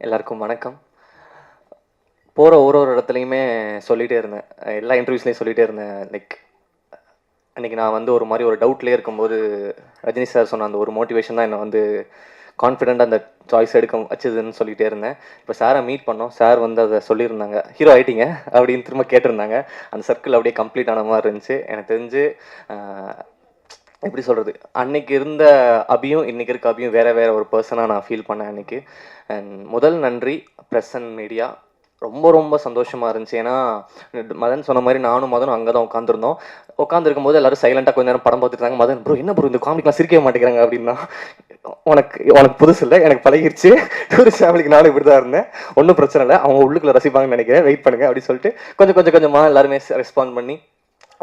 எல்லாருக்கும் வணக்கம். போகிற ஒரு இடத்துலையுமே சொல்லிகிட்டே இருந்தேன், எல்லா இன்டர்வியூஸ்லேயும் சொல்லிகிட்டே இருந்தேன். அன்றைக்கி நான் வந்து ஒரு மாதிரி ஒரு டவுட்லேயே இருக்கும்போது ரஜினி சார் சொன்ன அந்த ஒரு மோட்டிவேஷன் தான் என்னை வந்து கான்ஃபிடென்ட்டாக அந்த சாய்ஸ் எடுக்க வச்சதுன்னு சொல்லிகிட்டே இருந்தேன். இப்போ சாரை மீட் பண்ணோம், சார் வந்து அதை சொல்லியிருந்தாங்க, ஹீரோ ஆகிட்டீங்க அப்படின்னு திரும்ப கேட்டிருந்தாங்க. அந்த சர்க்கிள் அப்படியே கம்ப்ளீட் ஆன மாதிரி இருந்துச்சு. எனக்கு தெரிஞ்சு எப்படி சொல்கிறது, அன்னைக்கு இருந்த அபியும் இன்றைக்கி இருக்க அபியும் வேறு வேறு ஒரு பர்சனாக நான் ஃபீல் பண்ணேன் அன்றைக்கி. அண்ட் முதல் நன்றி ப்ரெஸ் அண்ட் மீடியா. ரொம்ப ரொம்ப சந்தோஷமாக இருந்துச்சு. ஏன்னா மதன் சொன்ன மாதிரி நானும் மதனும் அங்கே தான் உட்காந்துருந்தோம். உட்காந்துருக்கும் போது எல்லோரும் சைலண்ட்டாக கொஞ்ச நேரம் படம் பார்த்துட்டாங்க. மதன் ப்ரோ என்ன ப்ரோ இந்த காமிக்கலாம் சிரிக்கவே மாட்டேங்கிறாங்க அப்படின்னா, உனக்கு புதுசு இல்லை, எனக்கு பழகிருச்சு. டூரிஸ்ட் ஃபேமிலிக்கு நானும் இப்படி தான் இருந்தேன், ஒன்றும் பிரச்சனை இல்லை, அவங்க உள்ளுக்குள்ள ரசிப்பாங்கன்னு நினைக்கிறேன், வெயிட் பண்ணுங்க அப்படின்னு சொல்லிட்டு கொஞ்சமாக எல்லாருமே ரெஸ்பாண்ட் பண்ணி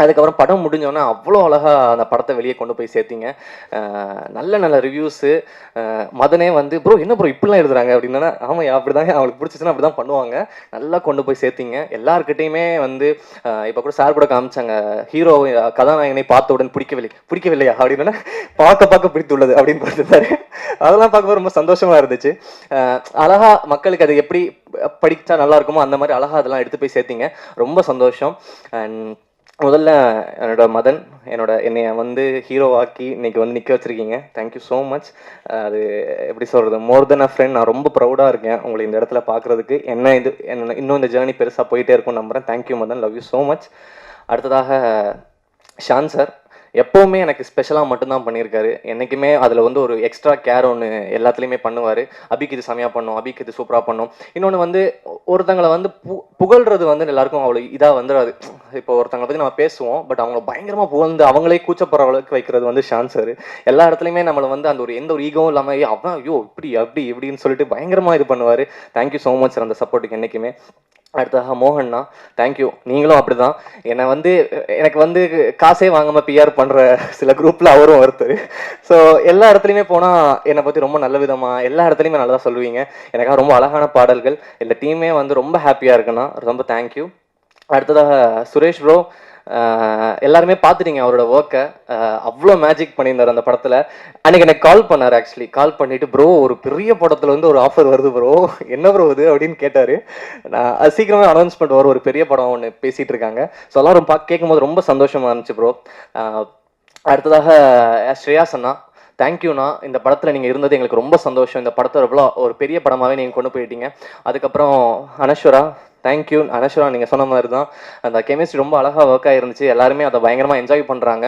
அதுக்கப்புறம் படம் முடிஞ்சோன்னே அவ்வளோ அழகாக அந்த படத்தை வெளியே கொண்டு போய் சேர்த்திங்க. நல்ல நல்ல ரிவ்யூஸு. மதனே வந்து ப்ரோ என்ன ப்ரோ இப்படிலாம் எழுதுறாங்க அப்படின்னா, ஆமாம் அப்படி தாங்க, அவங்களுக்கு பிடிச்சிச்சுன்னா அப்படி தான் பண்ணுவாங்க. நல்லா கொண்டு போய் சேர்த்திங்க. எல்லாருக்கிட்டையுமே வந்து இப்போ கூட சார் கூட காமிச்சாங்க, ஹீரோ கதாநாயகனை பார்த்தவுடன் பிடிக்கவில்லையா அப்படின்னா, பார்க்க பிடித்துள்ளது அப்படின்னு பார்த்துருந்தாரு. அதெல்லாம் பார்க்கும்போது ரொம்ப சந்தோஷமாக இருந்துச்சு. அழகாக மக்களுக்கு அது எப்படி படித்தா நல்லா இருக்குமோ அந்த மாதிரி அழகாக அதெல்லாம் எடுத்து போய் சேர்த்திங்க. ரொம்ப சந்தோஷம். அண்ட் முதல்ல மதன் என்னைய வந்து ஹீரோவாக்கி இன்னைக்கு வந்து நிற்க வச்சிருக்கீங்க. Thank you so much. அது எப்படி சொல்கிறது, மோர் தென் அ ஃப்ரெண்ட். நான் ரொம்ப ப்ரௌடாக இருக்கேன் உங்களை இந்த இடத்துல பார்க்குறதுக்கு. என்ன இன்னும் இந்த ஜேர்னி பெருசாக போயிட்டே இருக்கும்னு நம்புகிறேன். Thank you Madan, love you so much. அடுத்ததாக ஷான் சார் எப்போவுமே எனக்கு ஸ்பெஷலாக மட்டும்தான் பண்ணியிருக்காரு. என்றைக்குமே அதில் வந்து ஒரு எக்ஸ்ட்ரா கேர் ஒன்று எல்லாத்துலேயுமே பண்ணுவார். அபிக்கு இது செமையாக பண்ணும், அபிக்கு இது சூப்பராக பண்ணும். இன்னொன்று வந்து ஒருத்தங்களை வந்து புகழ்றது வந்து எல்லாருக்கும் அவ்வளோ இதாக வந்துடாது. இப்போ ஒருத்தங்களை பற்றி நம்ம பேசுவோம், பட் அவங்கள பயங்கரமாக புகழ்ந்து அவங்களே கூச்சப்படுற அளவுக்கு வைக்கிறது வந்து ஷான் சார். எல்லா இடத்துலையுமே நம்மளை வந்து அந்த ஒரு எந்த ஒரு ஈகவும் இல்லாமல் அவன் ஐயோ இப்படி அப்படி இப்படின்னு சொல்லிட்டு பயங்கரமாக இது பண்ணுவார். தேங்க்யூ ஸோ மச் சார் அந்த சப்போர்ட்டுக்கு என்றைக்குமே. அடுத்ததாக மோகன்னா, தேங்க்யூ. நீங்களும் அப்படி தான். எனக்கு வந்து காசே வாங்காமல் பிஆர் பண்ணுற சில குரூப்பில் அவரும் ஒருத்தர். ஸோ எல்லா இடத்துலையுமே போனால் என்னை பற்றி ரொம்ப நல்ல விதமாக எல்லா இடத்துலையுமே நல்லா சொல்லுவீங்க. எனக்காக ரொம்ப அழகான பாடல்கள். இந்த டீமே வந்து ரொம்ப ஹாப்பியாக இருக்குண்ணா, ரொம்ப தேங்க்யூ. அடுத்ததாக சுரேஷ் ப்ரோ, எல்லாருமே பார்த்துட்டீங்க அவரோட ஒர்க்கை. அவ்வளோ மேஜிக் பண்ணியிருந்தார் அந்த படத்தில். அன்றைக்கி எனக்கு கால் பண்ணார். ஆக்சுவலி கால் பண்ணிவிட்டு ப்ரோ ஒரு பெரிய படத்தில் வந்து ஒரு ஆஃபர் வருது ப்ரோ, என்ன ப்ரோ இது அப்படின்னு கேட்டார். நான் அது சீக்கிரமே அனௌன்ஸ்மெண்ட் வரும், ஒரு பெரிய படம் ஒன்று பேசிகிட்டு இருக்காங்க. ஸோ எல்லாரும் கேட்கும்போது ரொம்ப சந்தோஷமாக இருந்துச்சு ப்ரோ. அடுத்ததாக ஸ்ரேயாஸ் அண்ணா, தேங்க்யூண்ணா. இந்த படத்தில் நீங்கள் இருந்தது எங்களுக்கு ரொம்ப சந்தோஷம். இந்த படத்தை எவ்வளோ ஒரு பெரிய படமாகவே நீங்கள் கொண்டு போயிட்டீங்க. அதுக்கப்புறம் அனஸ்வரா, தேங்க்யூ. அனஸ்வரா நீங்கள் சொன்ன மாதிரி தான் அந்த கெமிஸ்ட்ரி ரொம்ப அழகாக ஒர்க் ஆகிருந்துச்சு. எல்லாருமே அதை பயங்கரமாக என்ஜாய் பண்ணுறாங்க.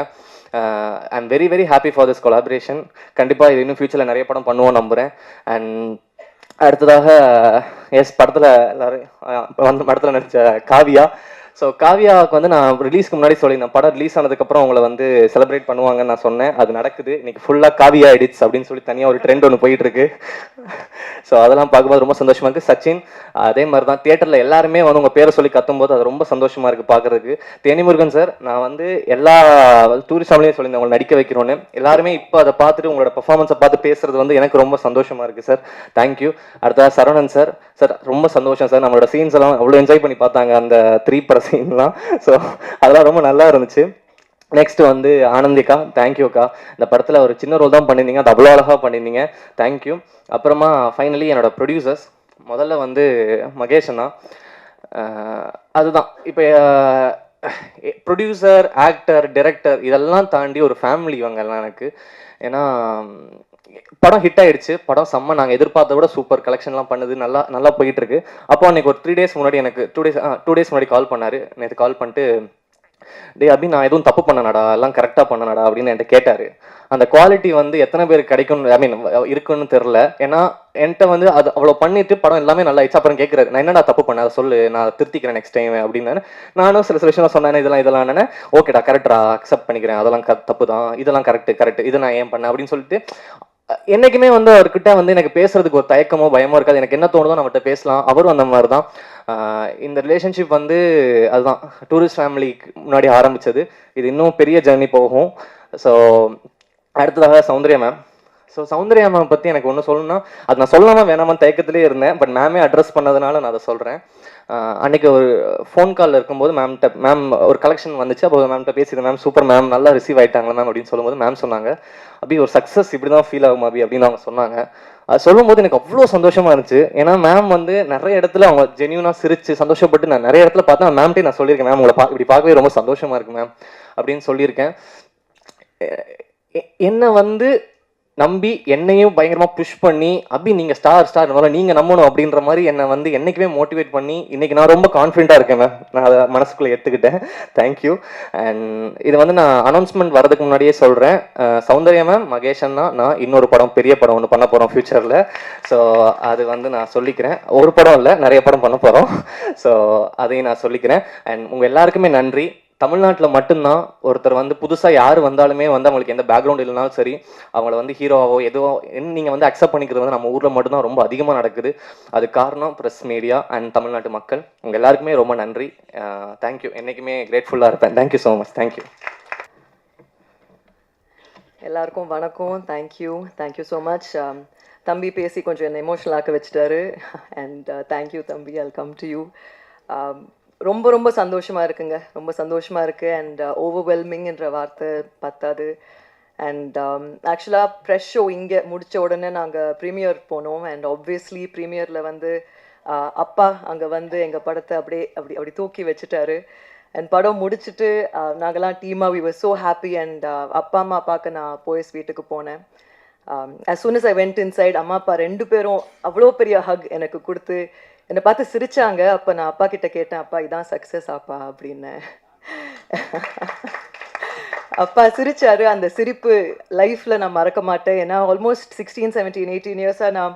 I am very very happy for this collaboration. கண்டிப்பாக இது இன்னும் ஃபியூச்சரில் நிறைய படம் பண்ணுவோம் நம்புகிறேன். அண்ட் அடுத்ததாக படத்தில் எல்லோரும் வந்து படத்தில் நடித்த காவியா. ஸோ காவியாவுக்கு வந்து நான் ரிலீஸ்க்கு முன்னாடி சொல்லியிருந்தேன், படம் ரிலீஸ் ஆனதுக்கப்புறம் அவங்கள வந்து செலிப்ரேட் பண்ணுவாங்கன்னு நான் சொன்னேன். அது நடக்குது. இன்றைக்கி ஃபுல்லாக காவியா எடிட்ஸ் அப்படின்னு சொல்லி தனியாக ஒரு ட்ரெண்ட் ஒன்று போயிட்டுருக்கு. ஸோ அதெல்லாம் பார்க்கும்போது ரொம்ப சந்தோஷமாக இருக்குது. சச்சின் அதே மாதிரி தான், தியேட்டரில் எல்லாருமே வந்து உங்கள் பேரை சொல்லி கத்தும்போது அது ரொம்ப சந்தோஷமாக இருக்குது பார்க்குறதுக்கு. தேனிமுருகன் சார், நான் வந்து எல்லா டூரிஸ்ட் ஃபேமிலியும் சொல்லியிருந்தேன் உங்களை நடிக்க வைக்கிறோன்னு. எல்லாருமே இப்போ அதை பார்த்துட்டு உங்களோட பர்ஃபார்மன்ஸை பார்த்து பேசுகிறது வந்து எனக்கு ரொம்ப சந்தோஷமாக இருக்குது சார். தேங்க்யூ. அடுத்தது சரவணன் சார், சார் ரொம்ப சந்தோஷம் சார். நம்மளோட சீன்ஸ் எல்லாம் அவ்வளோ என்ஜாய் பண்ணி பார்த்தாங்க அந்த 3 பட சீன்லாம். ஸோ அதெல்லாம் ரொம்ப நல்லா இருந்துச்சு. நெக்ஸ்ட் வந்து ஆனந்திகா, தேங்க்யூக்கா. இந்த படத்தில் ஒரு சின்ன ரோல் தான் பண்ணியிருந்தீங்க, அது அவ்வளோ அழகாக பண்ணியிருந்தீங்க. தேங்க்யூ. அப்புறமா ஃபைனலி என்னோட ப்ரொடியூசர்ஸ், முதல்ல வந்து மகேஷ் அண்ணா. அதுதான் இப்போ ப்ரொடியூசர், ஆக்டர், டைரக்டர் இதெல்லாம் தாண்டி ஒரு ஃபேமிலி இவங்கெல்லாம் எனக்கு. ஏன்னா படம் ஹிட் ஆயிடுச்சு, படம் செம்ம, நாங்கள் எதிர்பார்த்த விட சூப்பர் கலெக்ஷன்லாம் பண்ணுது, நல்லா போயிட்டு இருக்கு. அப்போ அன்னைக்கு ஒரு 3 டேஸ் முன்னாடி எனக்கு 2 டேஸ் முன்னாடி கால் பண்ணார். நேற்று கால் பண்ணிட்டு, டே அபி நான் எதுவும் தப்பு பண்ணனடா, எல்லாம் கரெக்டாக பண்ணனடா அப்படின்னு என்கிட்ட கேட்டார். அந்த குவாலிட்டி வந்து எத்தனை பேருக்கு கிடைக்கும், ஐ மீன் இருக்குன்னு தெரில. ஏன்னா என்கிட்ட வந்து அது அவ்வளோ பண்ணிட்டு படம் எல்லாமே நல்லா ஆயிடுச்சு. அப்புறம் கேட்குறாரு, நான் என்னடா தப்பு பண்ண, அதை சொல்லு, நான் திருத்திக்கிறேன் நெக்ஸ்ட் டைம் அப்படின்னு. நானும் சில விஷயம் சொன்னேன், இதெல்லாம் என்னென்ன ஓகேடா கரெக்டா அக்செப்ட் பண்ணிக்கிறேன், அதெல்லாம் தப்பு தான், இதெல்லாம் கரெக்ட் இதை நான் ஏன் பண்ணேன் அப்படின்னு சொல்லிட்டு. என்னைக்குமே வந்து அவர்கிட்ட வந்து எனக்கு பேசுறதுக்கு ஒரு தயக்கமோ பயமோ இருக்காது. எனக்கு என்ன தோணுதோ நம்மகிட்ட பேசலாம். அவரும் அந்த மாதிரி தான். இந்த ரிலேஷன்ஷிப் வந்து அதுதான் டூரிஸ்ட் ஃபேமிலிக்கு முன்னாடி ஆரம்பிச்சது. இது இன்னும் பெரிய ஜர்னி போகும். ஸோ அடுத்ததாக Soundarya ma'am, so Soundarya ma'am பற்றி எனக்கு ஒன்று சொல்லணும்னா, அது நான் சொல்லாமல் வேணாமல் தயக்கத்திலே இருந்தேன். பட் மேமே அட்ரஸ் பண்ணதுனால நான் அதை சொல்கிறேன். அன்றைக்கி ஒரு ஃபோன் காலில் இருக்கும்போது மேம் ஒரு கலெக்ஷன் வந்துச்சு. அப்போ மேம்கிட்ட பேசியிருந்தேன். மேம் சூப்பர் மேம், நல்லா ரிசீவ் ஆகிட்டாங்களா மேம் அப்படின்னு சொல்லும்போது மேம் சொன்னாங்க, அப்படி ஒரு சக்ஸஸ் இப்படி தான் ஃபீல் ஆகும் அப்படி அப்படின்னு அவங்க சொன்னாங்க. அது சொல்லும்போது எனக்கு அவ்வளோ சந்தோஷமாக இருந்துச்சு. ஏன்னா மேம் வந்து நிறைய இடத்துல அவங்க ஜென்யூனாக சிரிச்சு சந்தோஷப்பட்டு நான் நிறைய இடத்துல பார்த்தா மேம்கிட்டே நான் சொல்லியிருக்கேன், மேம் உங்களை இப்படி பார்க்கவே ரொம்ப சந்தோஷமாக இருக்கு மேம் அப்படின்னு சொல்லியிருக்கேன். என்னை வந்து நம்பி என்னையும் பயங்கரமாக புஷ் பண்ணி அப்படி நீங்கள் ஸ்டார் நீங்கள் நம்பணும் அப்படின்ற மாதிரி என்னை வந்து என்றைக்குமே மோட்டிவேட் பண்ணி இன்றைக்கி நான் ரொம்ப கான்ஃபிடென்ட்டாக இருக்கேன் மேம். நான் அதை மனசுக்குள்ளே எடுத்துக்கிட்டேன். தேங்க்யூ. அண்ட் இது வந்து நான் அனௌன்ஸ்மெண்ட் வரதுக்கு முன்னாடியே சொல்கிறேன், சௌந்தர்யா மேம், மகேஷ் அண்ணா, நான் இன்னொரு படம், பெரிய படம் ஒன்று பண்ண போகிறோம் ஃப்யூச்சரில். ஸோ அது வந்து நான் சொல்லிக்கிறேன். ஒரு படம் இல்லை, நிறைய படம் பண்ண போகிறோம். ஸோ அதையும் நான் சொல்லிக்கிறேன். அண்ட் உங்கள் எல்லாருக்குமே நன்றி. தமிழ்நாட்டில் மட்டும்தான் ஒருத்தர் வந்து புதுசாக யார் வந்தாலுமே வந்து அவங்களுக்கு எந்த பேக்ரவுண்ட் இல்லைனாலும் சரி, அவங்கள வந்து ஹீரோவோ எதுவோ நீங்கள் வந்து அக்செப்ட் பண்ணிக்கிறது வந்து நம்ம ஊரில் மட்டும்தான் ரொம்ப அதிகமாக நடக்குது. அது காரணம் ப்ரெஸ், மீடியா அண்ட் தமிழ்நாட்டு மக்கள். உங்கள் எல்லாருக்குமே ரொம்ப நன்றி. தேங்க்யூ. என்றைக்குமே கிரேட்ஃபுல்லாக இருப்பேன். Thank you so much. தேங்க்யூ. எல்லாருக்கும் வணக்கம். Thank you so much. தம்பி பேசி கொஞ்சம் என்னை எமோஷனல் ஆக்க வச்சுட்டாரு. அண்ட் தேங்க்யூ தம்பி. I'll come to you. ரொம்ப ரொம்ப சந்தோஷமாக இருக்குங்க. ரொம்ப சந்தோஷமாக இருக்குது. அண்ட் ஓவர்வெல்மிங்ன்ற வார்த்தை பத்தாது. அண்ட் ஆக்சுவலாக ப்ரெஷ் ஷோ இங்கே முடித்த உடனே நாங்கள் ப்ரீமியர் போனோம். அண்ட் ஆப்வியஸ்லி ப்ரீமியரில் வந்து அப்பா அங்கே வந்து எங்கள் படத்தை அப்படி தூக்கி வச்சுட்டாரு. அண்ட் படம் முடிச்சுட்டு நாங்கள்லாம் டீமாக we were so happy. And அப்பா அம்மா பார்க்க நான் போயஸ் வீட்டுக்கு போனேன். as soon as I went inside, அம்மா அப்பா ரெண்டு பேரும் அவ்வளோ பெரிய ஹக் எனக்கு கொடுத்து என்னை பார்த்து சிரிச்சாங்க. அப்போ நான் அப்பா கிட்ட கேட்டேன், அப்பா இதான் சக்ஸஸ் அப்பா அப்படின்னு. அப்பா சிரிச்சாரு. அந்த சிரிப்பு லைஃப்பில் நான் மறக்க மாட்டேன். ஏன்னா ஆல்மோஸ்ட் 16, 17, 18 இயர்ஸாக நான்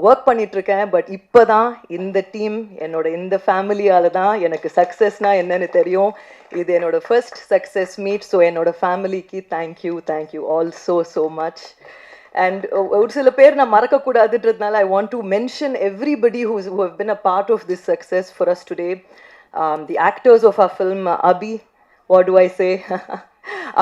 ஒர்க் பண்ணிகிட்ருக்கேன். பட் இப்போ தான் இந்த டீம், இந்த ஃபேமிலியால் தான் எனக்கு சக்ஸஸ்னால் என்னன்னு தெரியும். இது என்னோட ஃபர்ஸ்ட் சக்ஸஸ் மீட். ஸோ என்னோட ஃபேமிலிக்கு thank you all so much. And ஒரு சில பேர் நான் மறக்கக்கூடாதுன்றதுனால I want to mention everybody who have been a part of this success for us today. The actors of our film, Abhi, what do I say?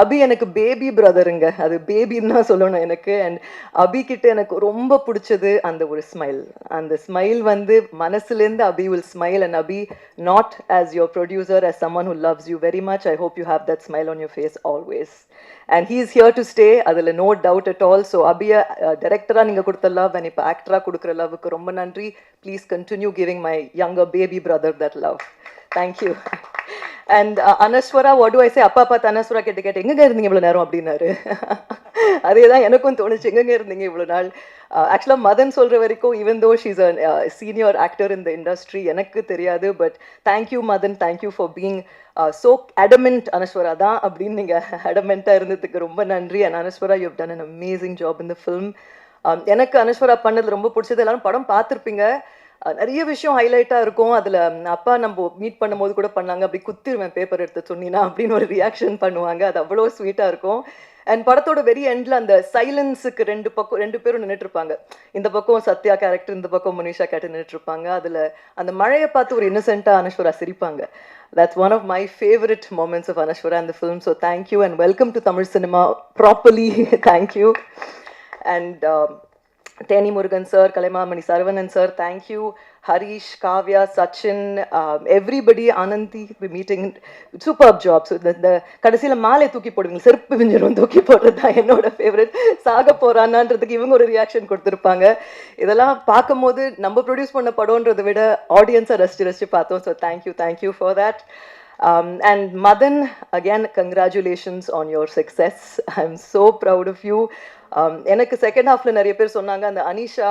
அபி எனக்கு baby பிரதருங்க. அது பேபின்னு தான் சொல்லணும் எனக்கு. அண்ட் அபி கிட்ட எனக்கு ரொம்ப பிடிச்சது அந்த ஒரு ஸ்மைல். அந்த ஸ்மைல் வந்து மனசுலேருந்து Abhi will smile. And Abhi, not as your producer, as someone who loves you very much, I hope you have that smile on your face always. And he is here to stay. அதில் no doubt at all. So அபியை டைரக்டராக நீங்கள் கொடுத்த love and இப்போ ஆக்டராக கொடுக்குற லவ்வுக்கு ரொம்ப நன்றி. Please continue giving my younger baby brother that love. Thank you. And Anaswara, what do I say? அப்பா பார்த்து அனஸ்வரா கேட்டு எங்கே இருந்தீங்க இவ்வளோ நேரம் அப்படின்னாரு. அதே தான் எனக்கும் தோணுச்சு, எங்கெங்கே இருந்தீங்க இவ்வளோ நாள். ஆக்சுவலாக மதன் சொல்கிற வரைக்கும் even though she's a senior actor in the industry, எனக்கு தெரியாது. But thank you Madan, thank you for being so adamant. Anaswara தான் அப்படின்னு நீங்கள் அடமெண்ட்டாக இருந்ததுக்கு ரொம்ப நன்றி. And Anaswara, you have done an amazing job in the film. எனக்கு அனஸ்வரா பண்ணது ரொம்ப பிடிச்சது. எல்லாரும் படம் பார்த்துருப்பீங்க, நிறைய விஷயம் ஹைலைட்டாக இருக்கும். அதில் அப்பா நம்ம மீட் பண்ணும்போது கூட பண்ணாங்க, அப்படி குத்திடுவேன் பேப்பர் எடுத்து சொன்னீங்கன்னா அப்படின்னு ஒரு ரியாக்ஷன் பண்ணுவாங்க. அது அவ்வளோ ஸ்வீட்டாக இருக்கும். அண்ட் படத்தோட வெரி எண்டில் அந்த சைலன்ஸுக்கு ரெண்டு பேரும் நின்றுட்டுருப்பாங்க. இந்த பக்கம் சத்யா கேரக்டர், இந்த பக்கம் மனிஷா கேரக்டர் நின்றுட்டுருப்பாங்க. அதில் அந்த மழையை பார்த்து ஒரு இன்னசென்ட்டாக அனஸ்வரா சிரிப்பாங்க. That's one of my favorite moments of Anashwara in the film. So thank you and welcome to Tamil cinema properly. Thank you. And Teni Murugan sir, Kalaimamani Saravanan sir, thank you. Harish, Kavya, Sachin, everybody, Ananthi, we're meeting. Superb job. So the கடைசியில் மாலை தூக்கி போடுவீங்க, செருப்பு விஞ்சிரும் தூக்கி போடுறது தான் என்னோட favourite. சாக போறானான்றதுக்கு இவங்க ஒரு ரியாக்ஷன் கொடுத்துருப்பாங்க. இதெல்லாம் பார்க்கும்போது நம்ம ப்ரொடியூஸ் பண்ண படம்ன்றதை விட ஆடியன்ஸை ரசிச்சு பார்த்தோம். So thank you for that. And Madan, again, congratulations on your success. I'm so proud of you. எனக்கு செகண்ட் ஹாஃப்ல நிறைய பேர் சொன்னாங்க அந்த Anisha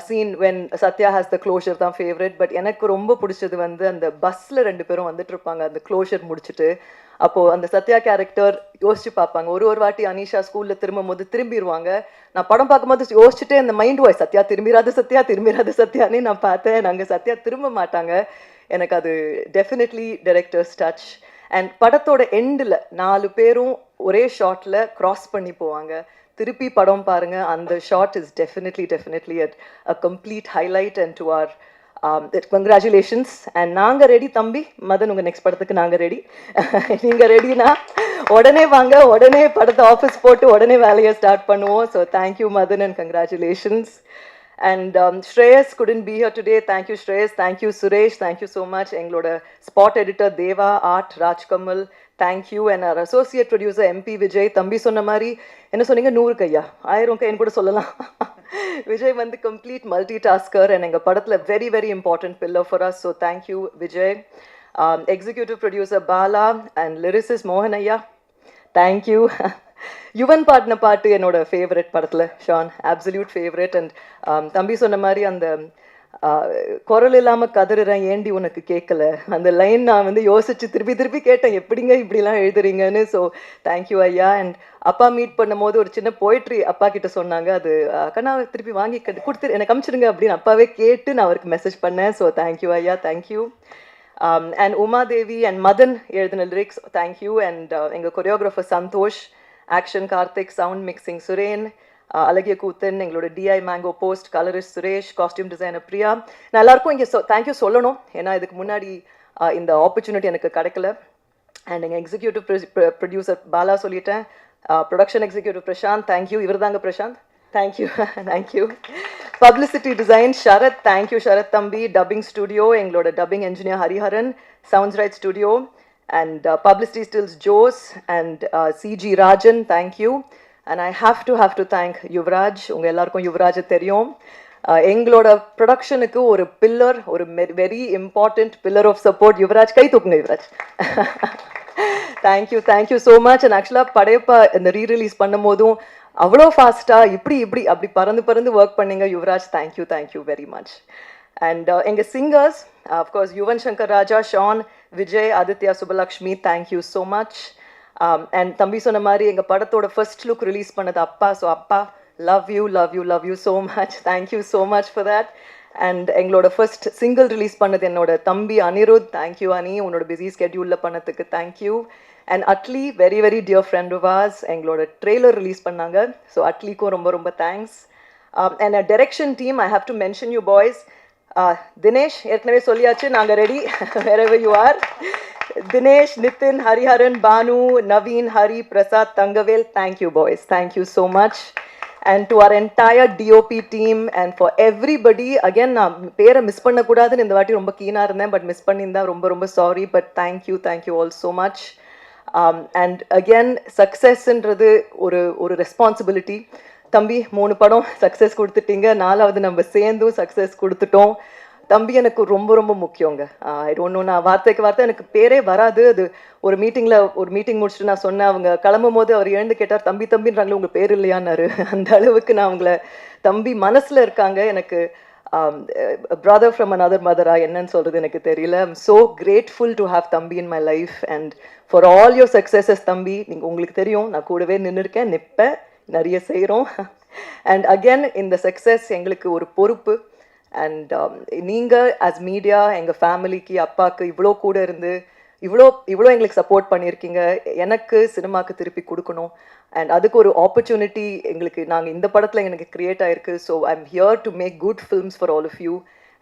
scene when Sathya has the closure தான் ஃபேவரட். பட் எனக்கு ரொம்ப பிடிச்சது வந்து அந்த பஸ்ஸில் ரெண்டு பேரும் வந்துட்டு இருப்பாங்க அந்த க்ளோஷர் முடிச்சுட்டு. அப்போது அந்த சத்யா கேரக்டர் யோசிச்சு பார்ப்பாங்க. ஒரு வாட்டி அனிஷா ஸ்கூலில் திரும்பும் போது திரும்பிடுவாங்க. நான் படம் பார்க்கும்போது யோசிச்சுட்டே அந்த மைண்ட் வாய்ஸ், சத்யா திரும்பிராது சத்யானே நான் பார்த்தேன். நாங்கள் சத்யா திரும்ப மாட்டாங்க. எனக்கு அது டெஃபினெட்லி டைரக்டர்ஸ் டச். அண்ட் படத்தோட எண்டில் 4 பேரும் ஒரே ஷாட்டில் க்ராஸ் பண்ணி போவாங்க. திருப்பி படம் பாருங்க, அந்த shot is definitely a complete highlight and to our congratulations. And நாங்கள் ரெடி தம்பி. மதன், உங்கள் நெக்ஸ்ட் படத்துக்கு நாங்கள் ரெடி. நீங்கள் ரெடினா உடனே வாங்க, உடனே படத்தை ஆஃபீஸ் போட்டு உடனே வேலையை ஸ்டார்ட் பண்ணுவோம். So thank you Madan and congratulations. And Shreyas couldn't be here today. Thank you, Shreyas. Thank you, Suresh. Thank you so much. Engloda spot editor Deva, art Rajkamal. Thank you. And our associate producer MP Vijay. Thambi sonna mari enna soninga 100 kaiya 1000 kai en kuda sollalam. Vijay vandu complete multitasker and enga padathula very very important pillar for us. So thank you Vijay. Executive producer Bala and lyricist Mohan Ayya. Thank you. Yuvan பாடின பாட்டு என்னோட favourite படத்தில், Shawn, absolute favourite. And தம்பி சொன்ன மாதிரி அந்த குரல் இல்லாமல் கதறுறேன் ஏண்டி உனக்கு கேட்கல, அந்த லைன் நான் வந்து யோசிச்சு திருப்பி திருப்பி கேட்டேன், எப்படிங்க இப்படிலாம் எழுதுறீங்கன்னு. ஸோ தேங்க்யூ ஐயா. அண்ட் அப்பா மீட் பண்ணும் போது ஒரு சின்ன போய்ட்ரி அப்பா கிட்ட சொன்னாங்க, அது கண்ணா திருப்பி வாங்கி கொடுத்து எனக்கு அமிச்சிடுங்க அப்படின்னு அப்பாவே கேட்டு நான் அவருக்கு மெசேஜ் பண்ணேன். ஸோ தேங்க்யூ ஐயா, thank you. And Uma Devi and Madan எழுதின லிரிக்ஸ், தேங்க்யூ. அண்ட் எங்கள் choreographer Santhosh, action Karthik, sound mixing Suren, அழகிய கூத்தன், எங்களோட DI Mango Post, colourist Suresh, costume designer Priya. நான் எல்லாருக்கும் இங்கே தேங்க்யூ சொல்லணும், ஏன்னா இதுக்கு முன்னாடி இந்த ஆப்பர்ச்சுனிட்டி எனக்கு கிடைக்கல. அண்ட் எங்கள் எக்ஸிக்யூட்டிவ் ப்ரொடியூசர் பாலா சொல்லிட்டேன், ப்ரொடக்ஷன் எக்ஸிக்யூட்டிவ் பிரசாந்த், தேங்க்யூ. இவர் தாங்க Prashanth, thank you thank you. Publicity design Sharath, thank you Sharath தம்பி. டப்பிங் ஸ்டுடியோ எங்களோட dubbing engineer Hariharan, sounds right studio. And publicity stills Jose and CG Rajan, thank you. And I have to thank Yuvraj. உங்க எல்லாருக்கும் யுவராஜ் தெரியும். எங்களோட ப்ரொடக்ஷனுக்கு ஒரு பில்லர், ஒரு very important pillar of support Yuvaraj. கை தூக்குங்க Yuvaraj. Thank you so much. And ஆக்சுவலாக படையப்பா இந்த ரீரிலீஸ் பண்ணும் போதும் அவ்வளோ ஃபாஸ்ட்டாக இப்படி அப்படி பறந்து ஒர்க் பண்ணீங்க Yuvaraj. Thank you very much. And எங்கள் singers, of course Yuvan Shankar Raja, Shaan, Vijay, Aditya, Subhalakshmi, thank you so much. And தம்பி சொன்ன மாதிரி எங்கள் படத்தோட ஃபர்ஸ்ட் லுக் ரிலீஸ் பண்ணது அப்பா. ஸோ அப்பா, love you so much. Thank you so much for that. And எங்களோட ஃபர்ஸ்ட் சிங்கிள் ரிலீஸ் பண்ணது என்னோட தம்பி அனிருத். தேங்க்யூ அனி, உன்னோட பிஸி ஸ்கெட்யூலில் பண்ணதுக்கு thank you. And Atlee, very very dear friend of ours, எங்களோட ட்ரெய்லர் ரிலீஸ் பண்ணாங்க. ஸோ அட்லிக்கும் ரொம்ப thanks. And a direction team, I have to mention you boys. Dinesh ஏற்கனவே சொல்லியாச்சு, நாங்கள் ready wherever you are. Dinesh, Nithin, Hariharan, Bhanu, Naveen, Hari, Prasad, Thangavel, thank you boys, thank you so much. And to our entire DOP team and for everybody, again நான் பேரை miss பண்ணக்கூடாதுன்னு இந்த வாட்டி ரொம்ப கீனாக இருந்தேன், பட் மிஸ் பண்ணியிருந்தா ரொம்ப sorry. But thank you all so much. And again சக்ஸஸ்ன்றது ஒரு ரெஸ்பான்சிபிலிட்டி. தம்பி 3 படம் சக்ஸஸ் கொடுத்துட்டீங்க, 4வது நம்ம சேர்ந்தும் சக்ஸஸ் கொடுத்துட்டோம். தம்பி எனக்கு ரொம்ப முக்கியங்க. ஐ டோன்ட் நோ, நான் வார்த்தை எனக்கு பேரே வராது. அது ஒரு மீட்டிங் முடிச்சுட்டு நான் சொன்னேன், அவங்க கிளம்பும் போது அவர் எழுந்து கேட்டார், தம்பின்றாங்களே உங்கள் பேர் இல்லையான்னாரு. அந்த அளவுக்கு நான் அவங்கள தம்பி மனசில் இருக்காங்க. எனக்கு brother from another mother, என்னன்னு சொல்கிறது எனக்கு தெரியல. I'm so grateful to have தம்பி in my life and for all your successes. தம்பி, உங்களுக்கு தெரியும் நான் கூடவே நின்றுருக்கேன், நிற்பேன், நிறைய செய்கிறோம். அண்ட் அகெயின் இந்த சக்ஸஸ் எங்களுக்கு ஒரு பொறுப்பு. அண்ட் நீங்கள் ஆஸ் மீடியா எங்கள் ஃபேமிலிக்கு, அப்பாவுக்கு இவ்வளோ கூட இருந்து இவ்வளோ எங்களுக்கு சப்போர்ட் பண்ணியிருக்கீங்க. எனக்கு சினிமாவுக்கு திருப்பி கொடுக்கணும். அண்ட் அதுக்கு ஒரு ஆப்பர்ச்சுனிட்டி எங்களுக்கு நாங்கள் இந்த படத்தில் எனக்கு க்ரியேட் ஆகிருக்கு. So I am here to make good films for all of you.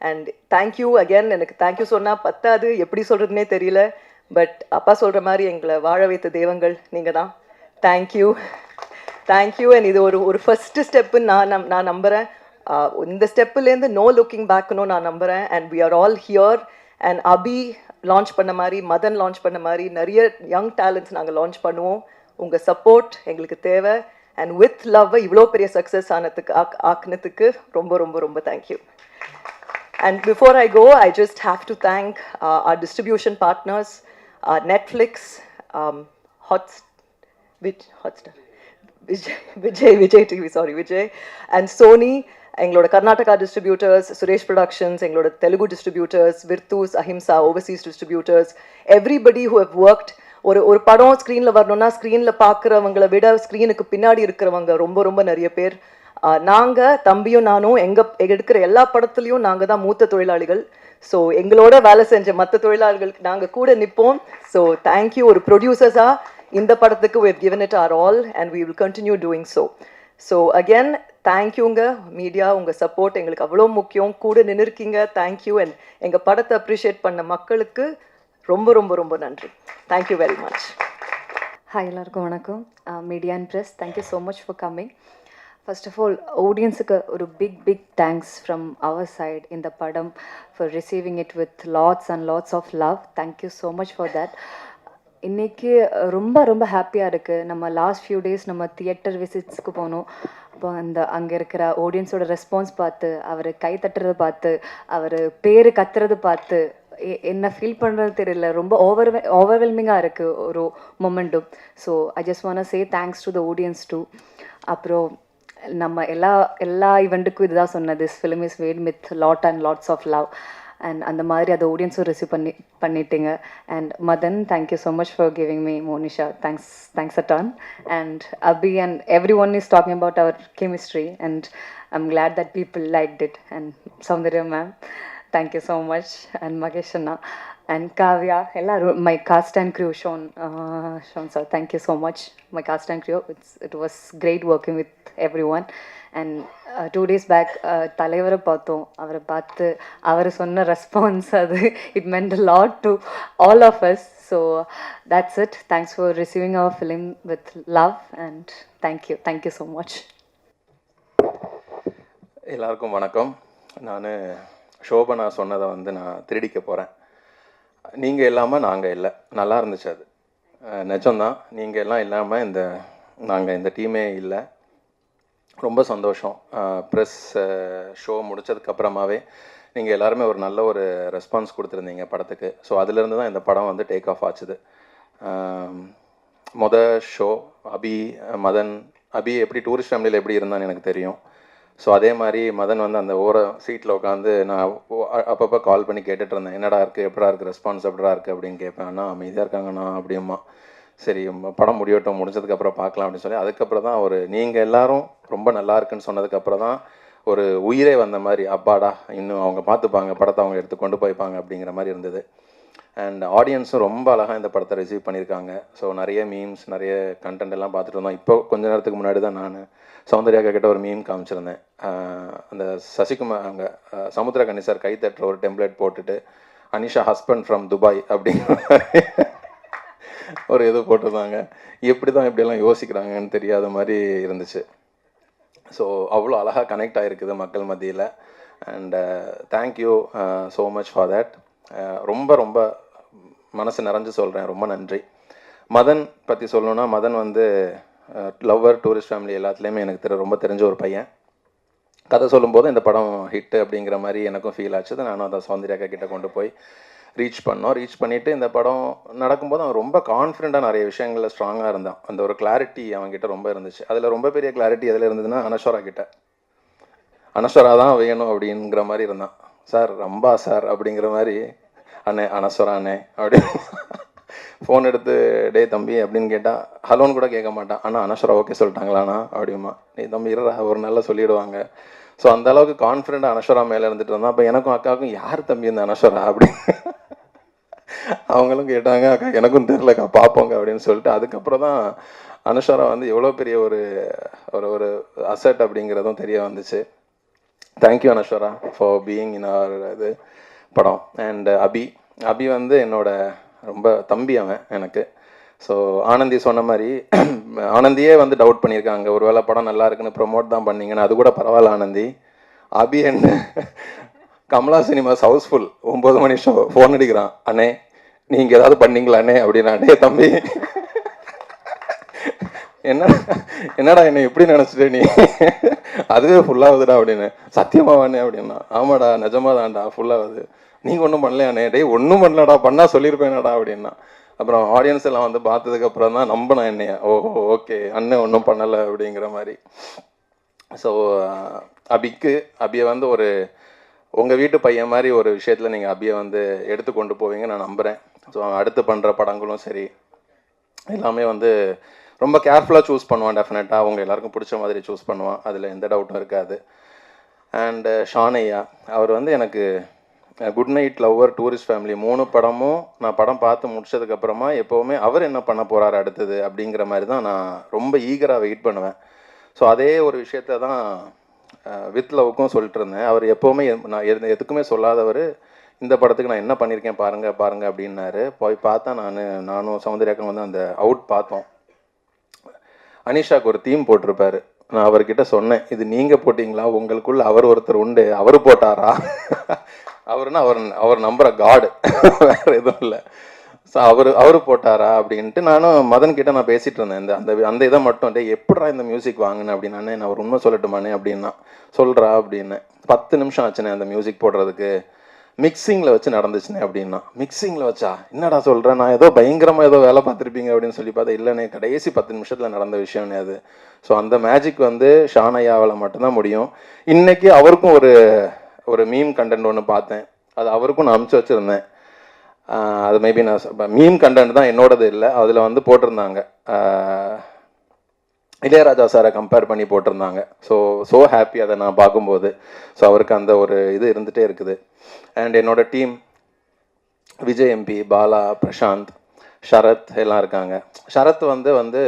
And thank you again. எனக்கு தேங்க்யூ சொன்னால் பத்தாது, எப்படி சொல்கிறதுனே தெரியல. பட் அப்பா சொல்கிற மாதிரி எங்களை வாழ வைத்த தெய்வங்கள் நீங்கள் தான். தேங்க்யூ. அண்ட் இது ஒரு ஃபர்ஸ்ட் ஸ்டெப்புன்னு நான் நம்புகிறேன். இந்த ஸ்டெப்புலேருந்து நோ லுக்கிங் பேக்னு நான் நம்புகிறேன். And we are all here. And Abhi launch பண்ண மாதிரி, மதன் லான்ச் பண்ண மாதிரி நிறைய யங் டேலண்ட்ஸ் நாங்கள் லான்ச் பண்ணுவோம். உங்கள் சப்போர்ட் எங்களுக்கு தேவை. அண்ட் வித் லவ் இவ்வளோ பெரிய சக்ஸஸ் ஆக்குனதுக்கு ரொம்ப thank you. And before I go, I just have to thank our distribution partners, Netflix, Hotstar, Vijay TV, sorry, Vijay, and Sony, எங்களோட கர்நாடகா டிஸ்ட்ரிபியூட்டர்ஸ், சுரேஷ் ப்ரொடக்ஷன்ஸ், எங்களோட தெலுங்கு டிஸ்ட்ரிபியூட்டர்ஸ், விர்த்தூஸ், Ahimsa, overseas distributors, everybody who have worked. ஒரு படம் ஸ்க்ரீனில் வரணும்னா ஸ்க்ரீனில் பார்க்குறவங்களை விட ஸ்க்ரீனுக்கு பின்னாடி இருக்கிறவங்க ரொம்ப நிறைய பேர். நாங்கள் தம்பியும் நானும் எடுக்கிற எல்லா படத்துலையும் நாங்கள் தான் மூத்த தொழிலாளிகள். ஸோ எங்களோட வேலை செஞ்ச மற்ற தொழிலாளிகளுக்கு நாங்கள் கூட நிற்போம். So thank you. ஒரு ப்ரொடியூசர்ஸாக இந்த படத்துக்கு we have given it our all and we will continue doing so. So again, தேங்க்யூங்க மீடியா, உங்கள் சப்போர்ட் எங்களுக்கு அவ்வளோ முக்கியம். கூட நின்றுருக்கீங்க, தேங்க்யூ. அண்ட் எங்கள் படத்தை அப்ரிஷியேட் பண்ண மக்களுக்கு ரொம்ப ரொம்ப ரொம்ப நன்றி. Thank you very much. ஹாய், எல்லாருக்கும் வணக்கம். Media and press, thank you so much for coming. First of all ஆடியன்ஸுக்கு ஒரு big thanks from our side இந்த படம் for receiving it with lots and lots of love. Thank you so much for that. இன்றைக்கி ரொம்ப ஹாப்பியாக இருக்குது. நம்ம லாஸ்ட் ஃபியூ டேஸ் நம்ம தியேட்டர் விசிட்ஸ்க்கு போனோம். அப்போ அங்கே இருக்கிற ஆடியன்ஸோட ரெஸ்பான்ஸ் பார்த்து, அவர் கை தட்டுறதை பார்த்து, அவர் பேர் கத்துறது பார்த்து என்ன ஃபீல் பண்ணுறது தெரியல. ரொம்ப ஓவர்வெல்மிங்காக இருக்குது ஒரு மொமெண்ட்டும். So I just want say thanks to the audience too. அப்புறம் நம்ம எல்லா ஈவெண்ட்டுக்கும் இதுதான் சொன்னது, this film is made with lots of love. And அந்த மாதிரி அதை ஆடியன்ஸும் ரிசீவ் பண்ணிட்டீங்க. And Madhan, thank you so much for giving me Monisha. Thanks a ton. And Abhi and every one is talking about our chemistry and I'm glad that people liked it. And Soundarya ma'am, thank you so much. And Mahesh அண்ணா and Kavya, எல்லாரும், my cast and crew, Shon sir, thank you so much. My cast and crew, it was great working with every one. And 2 days back தலைவரை பார்த்தோம். அவரை பார்த்து அவர் சொன்ன response, அது it meant a lot to all of us. So that's it. Thanks for receiving our film with love and thank you so much. எல்லாருக்கும் வணக்கம். நான் ஷோபனா சொன்னதை நான் திருடிக்க போகிறேன். நீங்கள் இல்லாமல் நாங்கள் இல்லை. நல்லா இருந்துச்சு அது, நிஜம்தான். நீங்கள் எல்லாம் இல்லாமல் நாங்கள் இந்த டீமே இல்லை. ரொம்ப சந்தோஷம். ப்ரெஸ் ஷோ முடித்ததுக்கப்புறமாவே நீங்கள் எல்லாருமே ஒரு நல்ல ஒரு ரெஸ்பான்ஸ் கொடுத்துருந்தீங்க படத்துக்கு. ஸோ அதுலேருந்து தான் இந்த படம் டேக் ஆஃப் ஆச்சுது. ஷோ மதன் அபி எப்படி டூரிஸ்ட் ஃபேமிலியில் எப்படி இருந்தான்னு எனக்கு தெரியும். ஸோ அதே மாதிரி மதன் அந்த சீட்டில் உட்காந்து நான் அப்பப்போ கால் பண்ணி கேட்டுட்டு இருந்தேன், என்னடா இருக்குது, எப்படா இருக்குது ரெஸ்பான்ஸ், எப்படா இருக்குது அப்படின்னு கேட்பேன். அண்ணா அமைதியாக இருக்காங்கண்ணா அப்படியம்மா. சரி, படம் முடிஞ்சதுக்கப்புறம் பார்க்கலாம் அப்படின்னு சொல்லி அதுக்கப்புறம் தான் நீங்கள் எல்லோரும் ரொம்ப நல்லா இருக்குன்னு சொன்னதுக்கப்புறம் தான் ஒரு உயிரே வந்த மாதிரி, அப்பாடா இன்னும் அவங்க பார்த்துப்பாங்க படத்தை, அவங்க எடுத்து கொண்டு போய்ப்பாங்க அப்படிங்கிற மாதிரி இருந்தது. அண்ட் ஆடியன்ஸும் ரொம்ப அழகாக இந்த படத்தை ரிசீவ் பண்ணியிருக்காங்க. ஸோ நிறைய மீம்ஸ், நிறைய கண்டென்ட் எல்லாம் பார்த்துட்டு இருந்தோம். இப்போ கொஞ்ச நேரத்துக்கு முன்னாடி தான் நான் சௌந்தர்யா கிட்ட ஒரு மீம் காமிச்சிருந்தேன். அந்த சசிகுமார் அவங்க சமுத்திரகனி சார் கை தட்டுற ஒரு டெம்ப்ளேட் போட்டுட்டு அனிஷா ஹஸ்பண்ட் ஃப்ரம் துபாய் அப்படிங்கிற ஒரு இது போட்டிருந்தாங்க. எப்படி தான் இப்படியெல்லாம் யோசிக்கிறாங்கன்னு தெரியாத மாதிரி இருந்துச்சு. ஸோ அவ்வளோ அழகாக கனெக்ட் ஆகிருக்குது மக்கள் மத்தியில். And thank you so much for that. ரொம்ப மனசு நிறைஞ்சு சொல்கிறேன், ரொம்ப நன்றி. மதன் பற்றி சொல்லணுன்னா, மதன் லவ்வர், டூரிஸ்ட் ஃபேமிலி எல்லாத்துலேயுமே எனக்கு ரொம்ப தெரிஞ்ச ஒரு பையன். கதை சொல்லும்போது இந்த படம் ஹிட்டு அப்படிங்கிற மாதிரி எனக்கும் ஃபீல் ஆச்சு. நானும் அதை சௌந்தர்யா கிட்ட கொண்டு போய் ரீச் பண்ணிவிட்டு இந்த படம் நடக்கும்போது அவன் ரொம்ப கான்ஃபிடெண்ட்டாக நிறைய விஷயங்களில் ஸ்ட்ராங்காக இருந்தான். அந்த ஒரு கிளாரிட்டி அவன்கிட்ட ரொம்ப இருந்துச்சு. அதில் ரொம்ப பெரிய கிளாரிட்டி எதில் இருந்ததுன்னா அனஸ்வரா கிட்ட. அனஸ்வரா தான் வேணும் அப்படிங்கிற மாதிரி இருந்தான். சார் ரம்பா சார் அப்படிங்கிற மாதிரி, அண்ணே அனஸ்வரா அண்ணே அப்படின்னு ஃபோன் எடுத்து டே தம்பி அப்படின்னு கேட்டால் ஹலோன்னு கூட கேட்க மாட்டான். ஆனால் அனஸ்வரா ஓகே சொல்லிட்டாங்களாண்ணா அப்படிமா. நீ தம்பி இருறா, ஒரு நாளில் சொல்லிவிடுவாங்க. ஸோ அந்த அளவுக்கு கான்ஃபிடென்ட் அனஸ்வரா மேலே இருந்துட்டு இருந்தான். அப்போ எனக்கும் அக்காவுக்கும் யார் தம்பி இந்த அனஸ்வரா அப்படின்னு அவங்களும் கேட்டாங்க. அக்கா எனக்கும் தெரிலக்கா, பார்ப்போங்க அப்படின்னு சொல்லிட்டு அதுக்கப்புறம் தான் அனுஷரா எவ்வளோ பெரிய ஒரு ஒரு அசட் அப்படிங்கிறதும் தெரிய வந்துச்சு. தேங்க்யூ அனுஷரா ஃபார் பீயிங் இன் அவர் இது படம். அண்ட் அபி என்னோட ரொம்ப தம்பி அவன் எனக்கு. ஸோ ஆனந்தி சொன்ன மாதிரி ஆனந்தியே டவுட் பண்ணியிருக்காங்க, ஒரு வேளை படம் நல்லா இருக்குன்னு ப்ரொமோட் தான் பண்ணீங்கன்னு. அது கூட பரவாயில்ல ஆனந்தி. அபி என்ன கமலா சினிமாஸ் ஹவுஸ்ஃபுல் 9 மணி ஷோ ஃபோன் அடிக்கிறான், அண்ணே நீங்கள் ஏதாவது பண்ணீங்களாண்ணே அப்படின்னா. டே தம்பி என்னடா என்னை எப்படி நினச்சிட்டு நீ, அதுவே ஃபுல்லாகுதுடா அப்படின்னு. சத்தியமாவானே அப்படின்னா. ஆமாடா நிஜமா தான்டா ஃபுல்லாகுது. நீங்கள் ஒன்றும் பண்ணலையாண்ணே. டே ஒன்றும் பண்ணலடா, பண்ணால் சொல்லியிருப்பேனடா அப்படின்னா. அப்புறம் ஆடியன்ஸ் எல்லாம் பார்த்ததுக்கப்புறம் தான் நம்பினேன் என்னைய. ஓஹோ ஓகே அண்ணன் ஒன்றும் பண்ணலை அப்படிங்கிற மாதிரி. ஸோ அபியை ஒரு உங்கள் வீட்டு பையன் மாதிரி ஒரு விஷயத்தில் நீங்கள் அபியை எடுத்து கொண்டு போவீங்க நான் நம்புகிறேன். ஸோ அடுத்து பண்ணுற படங்களும் சரி எல்லாமே ரொம்ப கேர்ஃபுல்லாக சூஸ் பண்ணுவான். டெஃபினட்டாக அவங்க எல்லாருக்கும் பிடிச்ச மாதிரி சூஸ் பண்ணுவான், அதில் எந்த டவுட்டும் இருக்காது. அண்டு ஷானையா அவர் எனக்கு good night, lover, tourist family 3 படமும் நான் படம் பார்த்து முடிச்சதுக்கப்புறமா எப்போவுமே அவர் என்ன பண்ண போகிறாரு அடுத்தது அப்படிங்கிற மாதிரி தான் நான் ரொம்ப ஈகராக வெயிட் பண்ணுவேன். ஸோ அதே ஒரு விஷயத்த தான் வித் லவ்க்கும் சொல்லிட்டு இருந்தேன். அவர் எப்போவுமே நான் எதுக்குமே சொல்லாதவர், இந்த படத்துக்கு நான் என்ன பண்ணியிருக்கேன் பாருங்க அப்படின்னாரு. போய் பார்த்தா நானும் சௌந்தர்யாக்கும் வந்து அந்த அவுட் பார்த்தோம். அனிஷாக்கு ஒரு தீம் போட்டிருப்பாரு. நான் அவர்கிட்ட சொன்னேன், இது நீங்கள் போட்டிங்களா, உங்களுக்குள்ள அவர் ஒருத்தர் உண்டு, அவர் போட்டாரா? அவருன்னா அவர் நம்புற காடு, வேறு எதுவும் இல்லை. ஸோ அவர் போட்டாரா அப்படின்ட்டு நானும் மதன் கிட்ட நான் பேசிகிட்டு இருந்தேன். அந்த இதை மட்டும் எப்படா இந்த மியூசிக் வாங்கினேன் அப்படின்னானே, நான் ஒரு உண்மை சொல்லட்டுமானே அப்படின்னா. சொல்கிறா அப்படின்னு 10 நிமிஷம் ஆச்சுனே அந்த மியூசிக் போடுறதுக்கு. மிக்சிங்கில் வச்சு நடந்துச்சுனே அப்படின்னா. மிக்சிங்கில் வச்சா என்னடா சொல்கிறேன், நான் ஏதோ பயங்கரமாக ஏதோ வேலை பார்த்துருப்பீங்க அப்படின்னு சொல்லி பார்த்தா, இல்லைண்ணே கடைசி 10 நிமிஷத்தில் நடந்த விஷயம்னே அது. ஸோ அந்த மேஜிக் வந்து ஷானையாவில் மட்டும்தான் முடியும். இன்றைக்கி அவருக்கும் ஒரு மீம் கண்டென்ட் ஒன்று பார்த்தேன், அது அவருக்கும் நான் அனுப்பிச்சி வச்சுருந்தேன். அது மேபி நான் மீம் கண்டென்ட் தான், என்னோடது இல்லை. அதில் வந்து போட்டிருந்தாங்க, இளையராஜா சாரை கம்பேர் பண்ணி போட்டிருந்தாங்க. ஸோ ஹாப்பி அதை நான் பார்க்கும்போது. ஸோ அவருக்கு அந்த ஒரு இது இருந்துகிட்டே இருக்குது. அண்ட் என்னோட டீம் விஜய் எம்பி, பாலா, பிரசாந்த், ஷரத் எல்லாம் இருக்காங்க. ஷரத் வந்து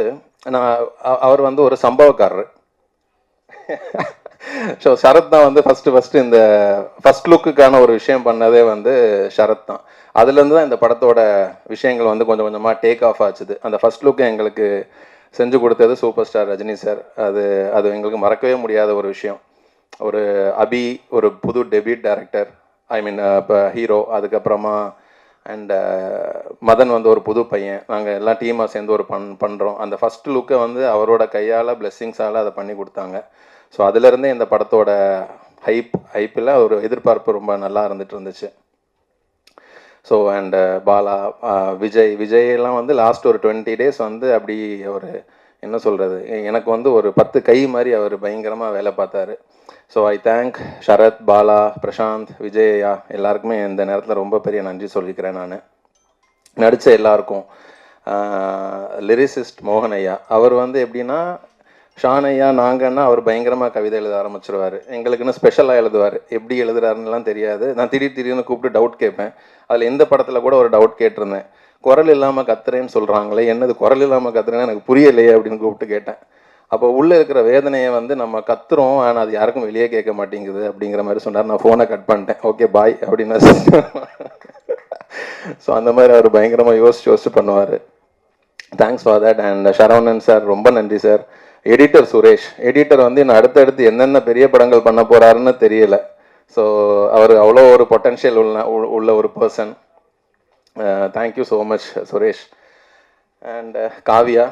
அவர் வந்து ஒரு சம்பவக்காரர். ஸோ ஷரத் தான் வந்து ஃபஸ்ட்டு இந்த ஃபஸ்ட் லுக்குக்கான ஒரு விஷயம் பண்ணதே வந்து ஷரத் தான். அதுலேருந்து தான் இந்த படத்தோட விஷயங்கள் வந்து கொஞ்சம் கொஞ்சமாக டேக் ஆஃப் ஆச்சுது. அந்த ஃபஸ்ட் லுக்கு எங்களுக்கு செஞ்சு கொடுத்தது சூப்பர் ஸ்டார் ரஜினி சார். அது எங்களுக்கு மறக்கவே முடியாத ஒரு விஷயம். ஒரு அபி ஒரு புது டெபியூட் டைரக்டர், இப்போ ஹீரோ. அதுக்கப்புறமா அண்ட் மதன் வந்து ஒரு புது பையன். நாங்கள் எல்லாம் டீமாக சேர்ந்து ஒரு பண்ணுறோம். அந்த ஃபஸ்ட் லுக்கை வந்து அவரோட கையால் பிளெஸ்ஸிங்ஸால் அதை பண்ணி கொடுத்தாங்க. ஸோ அதுலேருந்தே இந்த படத்தோட ஹைப்பில் ஒரு எதிர்பார்ப்பு ரொம்ப நல்லா இருந்துச்சு. ஸோ அண்ட் பாலா, விஜயெல்லாம் வந்து லாஸ்ட் ஒரு 20 days வந்து அப்படி ஒரு என்ன சொல்கிறது, எனக்கு வந்து ஒரு 10 கை மாதிரி அவர் பயங்கரமாக வேலை பார்த்தாரு. So I thank Sharath, Bala, Prashanth, Vijaya எல்லாருக்குமே இந்த நேரத்தில் ரொம்ப பெரிய நன்றி சொல்லிக்கிறேன். நான் நடித்த எல்லாருக்கும். லிரிசிஸ்ட் மோகன் ஐயா, அவர் வந்து எப்படின்னா, ஷான் ஐயா நாங்கன்னா அவர் பயங்கரமாக கவிதை எழுத ஆரம்பிச்சிருவார். எங்களுக்குன்னு ஸ்பெஷலாக எழுதுவார். எப்படி எழுதுறாருன்னுலாம் தெரியாது. நான் திடீர்னு கூப்பிட்டு டவுட் கேட்பேன். அதில் எந்த படத்தில் கூட ஒரு டவுட் கேட்டிருந்தேன். குரல் இல்லாமல் கத்துறேன்னு சொல்கிறாங்களே, என்னது குரல் இல்லாமல் கத்துறேன்னு எனக்கு புரியலையே அப்படின்னு கூப்பிட்டு கேட்டேன். அப்போ உள்ளே இருக்கிற வேதனையை வந்து நம்ம கத்துறோம், ஆனால் அது யாருக்கும் வெளியே கேட்க மாட்டேங்குது அப்படிங்கிற மாதிரி சொன்னார். நான் ஃபோனை கட் பண்ணிட்டேன். ஓகே பாய் அப்படின்னு. ஸோ அந்த மாதிரி அவர் பயங்கரமாக யோசிச்சு பண்ணுவார். Thanks for that. And Saravanan sir ரொம்ப நன்றி சார். எடிட்டர் சுரேஷ், எடிட்டர் வந்து இன்னும் அடுத்தடுத்து என்னென்ன பெரிய படங்கள் பண்ண போகிறாருன்னு தெரியல. ஸோ அவர் அவ்வளோ ஒரு பொட்டன்ஷியல் உள்ள ஒரு person. Thank you so much Suresh. And Kavya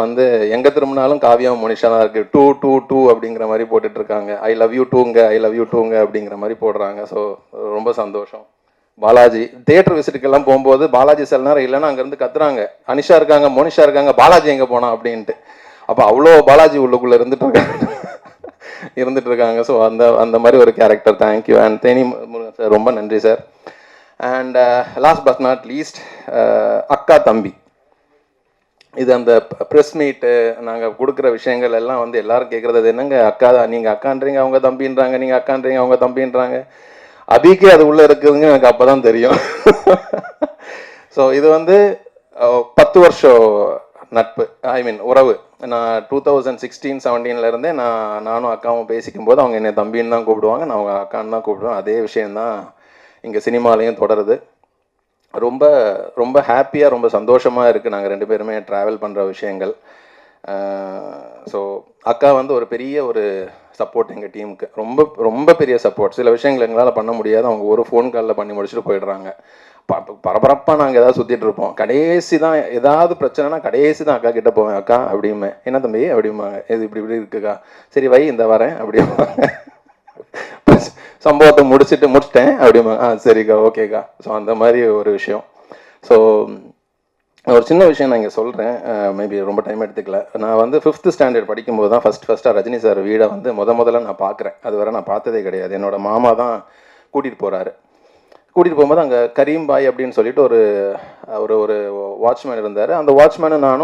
வந்து எங்கே திரும்பினாலும் காவியாவும் மோனிஷா தான் இருக்குது. 2 அப்படிங்கிற மாதிரி போட்டுட்ருக்காங்க. ஐ லவ் யூ டூங்க அப்படிங்கிற மாதிரி போடுறாங்க. ஸோ ரொம்ப சந்தோஷம். பாலாஜி தியேட்டர் விசிட்டுக்கெல்லாம் போகும்போது பாலாஜி சில நேரம் இல்லைன்னா அங்கேருந்து கத்துறாங்க, அனிஷா இருக்காங்க, மோனிஷா இருக்காங்க, பாலாஜி எங்கே போனா அப்படின்ட்டு. அப்போ அவ்வளோ பாலாஜி உள்ளுக்குள்ளே இருந்துட்டு இருக்காங்க. ஸோ அந்த மாதிரி ஒரு character. Thank you. And Theni sir ரொம்ப நன்றி sir. And last but not least அக்கா தம்பி. இது அந்த ப்ரெஸ் மீட்டு நாங்கள் கொடுக்குற விஷயங்கள் எல்லாம் வந்து எல்லாரும் கேட்குறது என்னங்க அக்கா, நீங்கள் அக்கான்றீங்க அவங்க தம்பின்றாங்க, நீங்கள் அக்கான்றீங்க அவங்க தம்பின்றாங்க. அபிக்கே அது உள்ளே இருக்குதுங்க எனக்கு அப்போ தான் தெரியும். ஸோ இது வந்து 10 வருஷம் நட்பு, உறவு. நான் 2016-17 இருந்தே நானும் அக்காவும் பேசிக்கும் போது அவங்க என்னை தம்பின்னு தான் கூப்பிடுவாங்க, நான் அவங்க அக்கான்னு தான் கூப்பிடுவேன். அதே விஷயந்தான் இங்கே சினிமாலையும் தொடருது. ரொம்ப ரொம்ப ஹாப்பியாக ரொம்ப சந்தோஷமாக இருக்குது நாங்கள் 2 பேருமே ட்ராவல் பண்ணுற விஷயங்கள். ஸோ அக்கா வந்து ஒரு பெரிய ஒரு சப்போர்ட் எங்கள் டீமுக்கு, ரொம்ப ரொம்ப பெரிய சப்போர்ட். சில விஷயங்கள் எங்களால் பண்ண முடியாது, அவங்க ஒரு ஃபோன் காலில் பண்ணி முடிச்சுட்டு போயிடுறாங்க. பரபரப்பாக நாங்கள் ஏதாவது சுற்றிட்டு இருப்போம். கடைசி தான் ஏதாவது பிரச்சனைனா கடைசி தான் அக்கா கிட்டே போவேன். அக்கா அப்படியுமே, என்ன தம்பி அப்படிம்பாங்க, இது இப்படி இருக்குக்கா, சரி வை இந்த வரேன் அப்படிம்பாங்க. சம்பவத்தை முடிச்சிட்டேன் அப்படிம்பாங்க, சரிக்கா ஓகேக்கா. ஸோ அந்த மாதிரி ஒரு விஷயம். ஸோ ஒரு சின்ன விஷயம் நான் இங்கே சொல்கிறேன், மேபி ரொம்ப டைம் எடுத்துக்கல. நான் வந்து 5th ஸ்டாண்டர்ட் படிக்கும்போது தான் ஃபஸ்ட்டாக ரஜினி சார் வீடை வந்து முதல்ல நான் பார்க்குறேன். அது வரை நான் பார்த்ததே கிடையாது. என்னோட மாமா தான் கூட்டிகிட்டு போகும்போது அங்கே கரீம் பாய் அப்படின்னு சொல்லிட்டு ஒரு வாட்ச்மேன் இருந்தார். அந்த வாட்ச்மேனு நான்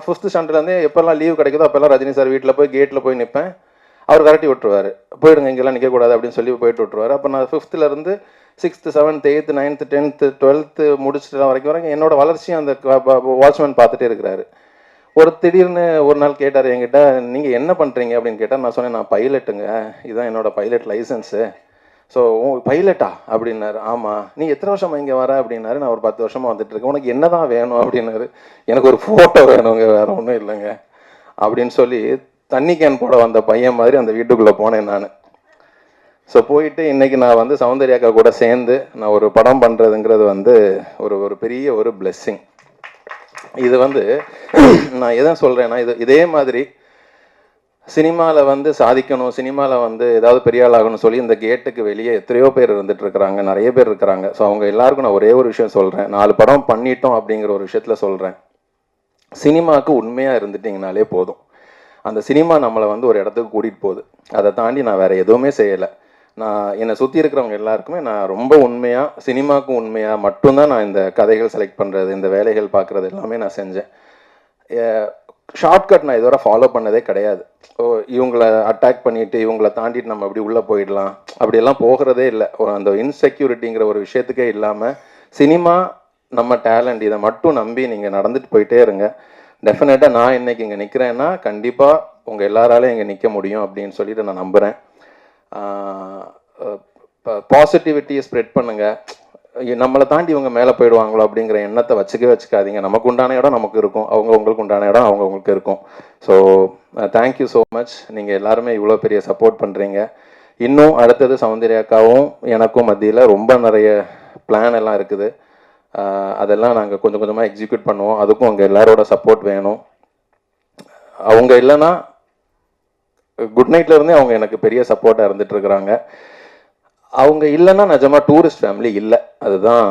5th ஸ்டாண்டர்ட்லேருந்தே எப்போல்லாம் லீவ் கிடைக்குதோ அப்போல்லாம் ரஜினி சார் வீட்டில் போய் கேட்டில் போய் நிற்பேன். அவர் விரட்டி விட்டுருவார், போயிடுங்க இங்கெல்லாம் நிற்கக்கூடாது அப்படின்னு சொல்லி போயிட்டு விட்டுருவார். அப்போ நான் 5th 6th 7th 8th 9th 10th 12th முடிச்சுட்டு வரைக்கும் என்னோட வளர்ச்சியும் அந்த வாட்ச்மேன் பார்த்துட்டே இருக்கிறாரு. திடீர்னு ஒரு நாள் கேட்டார் என்கிட்ட, நீங்கள் என்ன பண்ணுறீங்க அப்படின்னு கேட்டால் நான் சொன்னேன், நான் பைலட்டுங்க, இதுதான் என்னோட பைலட் லைசன்ஸு. ஸோ பைலட்டா அப்படின்னாரு. ஆமாம். நீ எத்தனை வருஷமா இங்கே வர அப்படின்னாரு. நான் ஒரு 10 வருஷமாக வந்துட்டு இருக்கேன். உனக்கு என்ன தான் வேணும் அப்படின்னாரு. எனக்கு ஒரு ஃபோட்டோ வேணுங்க, வேற ஒன்றும் இல்லைங்க அப்படின்னு சொல்லி தண்ணி கேன் போட வந்த பையன் மாதிரி அந்த வீட்டுக்குள்ளே போனேன் நான். ஸோ போயிட்டு இன்னைக்கு நான் வந்து சௌந்தர்யாக்கா கூட சேர்ந்து நான் ஒரு படம் பண்ணுறதுங்கிறது வந்து ஒரு பெரிய ஒரு பிளெஸ்ஸிங். இது வந்து நான் எதை சொல்கிறேன்னா, இதே மாதிரி சினிமாவில் வந்து சாதிக்கணும், சினிமாவில் வந்து ஏதாவது பெரிய ஆள் ஆகணும்னு சொல்லி இந்த கேட்டுக்கு வெளியே எத்தனையோ பேர் இருந்துட்டு இருக்கிறாங்க, நிறைய பேர் இருக்கிறாங்க. ஸோ அவங்க எல்லாருக்கும் நான் ஒரே ஒரு விஷயம் சொல்கிறேன், 4 படம் பண்ணிட்டோம் அப்படிங்கிற ஒரு விஷயத்தில் சொல்கிறேன். சினிமாவுக்கு உண்மையாக இருந்துட்டிங்கனாலே போதும். அந்த சினிமா நம்மளை வந்து ஒரு இடத்துக்கு கூட்டிகிட்டு போகுது. அதை தாண்டி நான் வேறு எதுவுமே செய்யலை. நான் என்னை சுற்றி இருக்கிறவங்க எல்லாருக்குமே நான் ரொம்ப உண்மையாக, சினிமாவுக்கும் உண்மையாக மட்டும்தான் நான் இந்த கதைகள் செலக்ட் பண்ணுறது, இந்த வேலைகள் பார்க்குறது எல்லாமே நான் செஞ்சேன். ஷார்ட்கட் நான் இதுவரை ஃபாலோ பண்ணதே கிடையாது. இவங்களை அட்டாக் பண்ணிவிட்டு இவங்களை தாண்டிட்டு நம்ம அப்படி உள்ளே போயிடலாம் அப்படியெல்லாம் போகிறதே இல்லை. அந்த இன்செக்யூரிட்டிங்கிற ஒரு விஷயத்துக்கே இல்லாமல் சினிமா நம்ம டேலண்ட், இதை மட்டும் நம்பி நீங்கள் நடந்துட்டு போயிட்டே இருங்க. டெஃபினட்டாக நான் இன்னைக்கு இங்கே நிற்கிறேன்னா கண்டிப்பாக உங்கள் எல்லாராலையும் இங்கே நிற்க முடியும் அப்படின்னு சொல்லிட்டு நான் நம்புகிறேன். பாசிட்டிவிட்டியை ஸ்ப்ரெட் பண்ணுங்கள். நம்மளை தாண்டி இவங்க மேலே போயிடுவாங்களோ அப்படிங்கிற எண்ணத்தை வச்சுக்காதீங்க. நமக்கு உண்டான இடம் நமக்கு இருக்கும், உங்களுக்கு உண்டான இடம் அவங்களுக்கு இருக்கும். So thank you so much. நீங்கள் எல்லாருமே இவ்வளோ பெரிய சப்போர்ட் பண்ணுறீங்க. இன்னும் அடுத்தது சௌந்தர்யாக்காவும் எனக்கும் மத்தியில் ரொம்ப நிறைய பிளான் எல்லாம் இருக்குது. அதெல்லாம் நாங்கள் கொஞ்சம் கொஞ்சமாக எக்ஸிக்யூட் பண்ணுவோம். அதுக்கும் உங்கள் எல்லாரோட சப்போர்ட் வேணும். அவங்க இல்லைன்னா குட் நைட்ல இருந்தே அவங்க எனக்கு பெரிய சப்போர்ட்டாக இருந்துட்டு இருக்கிறாங்க. அவங்க இல்லைன்னா நிஜமாக டூரிஸ்ட் ஃபேமிலி இல்லை. அதுதான்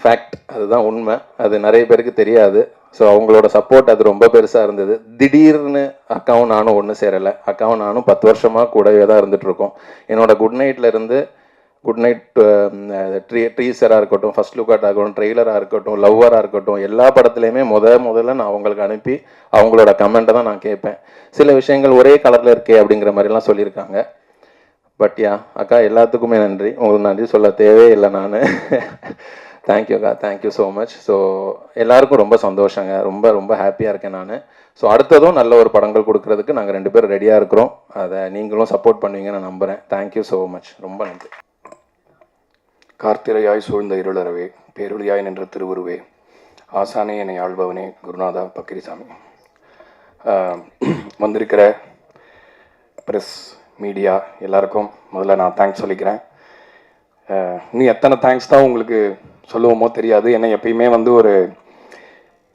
ஃபேக்ட், அதுதான் உண்மை. அது நிறைய பேருக்கு தெரியாது. ஸோ அவங்களோட சப்போர்ட் அது ரொம்ப பெருசாக இருந்தது. திடீர்னு அக்காவும் நானும் ஒன்று சேரலை. அக்காவும் நானும் 10 வருஷமாக கூடவே தான் இருந்துகிட்ருக்கோம். என்னோட குட் நைட்ல இருந்து குட் நைட் ட்ரீசராக இருக்கட்டும், ஃபர்ஸ்ட் லுக்காக இருக்கட்டும், ட்ரெய்லராக இருக்கட்டும், லவ்வராக இருக்கட்டும், எல்லா படத்துலையுமே முதல்ல நான் அவங்களுக்கு அனுப்பி அவங்களோட கமெண்ட்டை தான் நான் கேட்பேன். சில விஷயங்கள் ஒரே கலரில் இருக்கே அப்படிங்கிற மாதிரிலாம் சொல்லியிருக்காங்க. பட் யா அக்கா, எல்லாத்துக்குமே நன்றி. உங்களுக்கு நன்றி சொல்ல தேவையே இல்லை நான். தேங்க்யூ அக்கா, தேங்க்யூ ஸோ மச். ஸோ எல்லாருக்கும் ரொம்ப சந்தோஷங்க, ரொம்ப ரொம்ப ஹாப்பியாக இருக்கேன் நான். ஸோ அடுத்ததும் நல்ல ஒரு படங்கள் கொடுக்கறதுக்கு நாங்கள் 2 பேரும் ரெடியாக இருக்கிறோம். அதை நீங்களும் சப்போர்ட் பண்ணுவீங்கன்னு நான் நம்புகிறேன். Thank you so much. ரொம்ப நன்றி. கார்த்திரையாய் சூழ்ந்த இருளறவே, பேரொழியாய் நின்ற திருவுருவே, ஆசானே என்னை ஆள்பவனே, குருநாதா பக்கிரிசாமி. வந்திருக்கிற ப்ரெஸ், மீடியா எல்லாருக்கும் முதல்ல நான் தேங்க்ஸ் சொல்லிக்கிறேன். இன்னும் எத்தனை தேங்க்ஸ் தான் உங்களுக்கு சொல்லுவோமோ தெரியாது. ஏன்னா எப்பயுமே வந்து ஒரு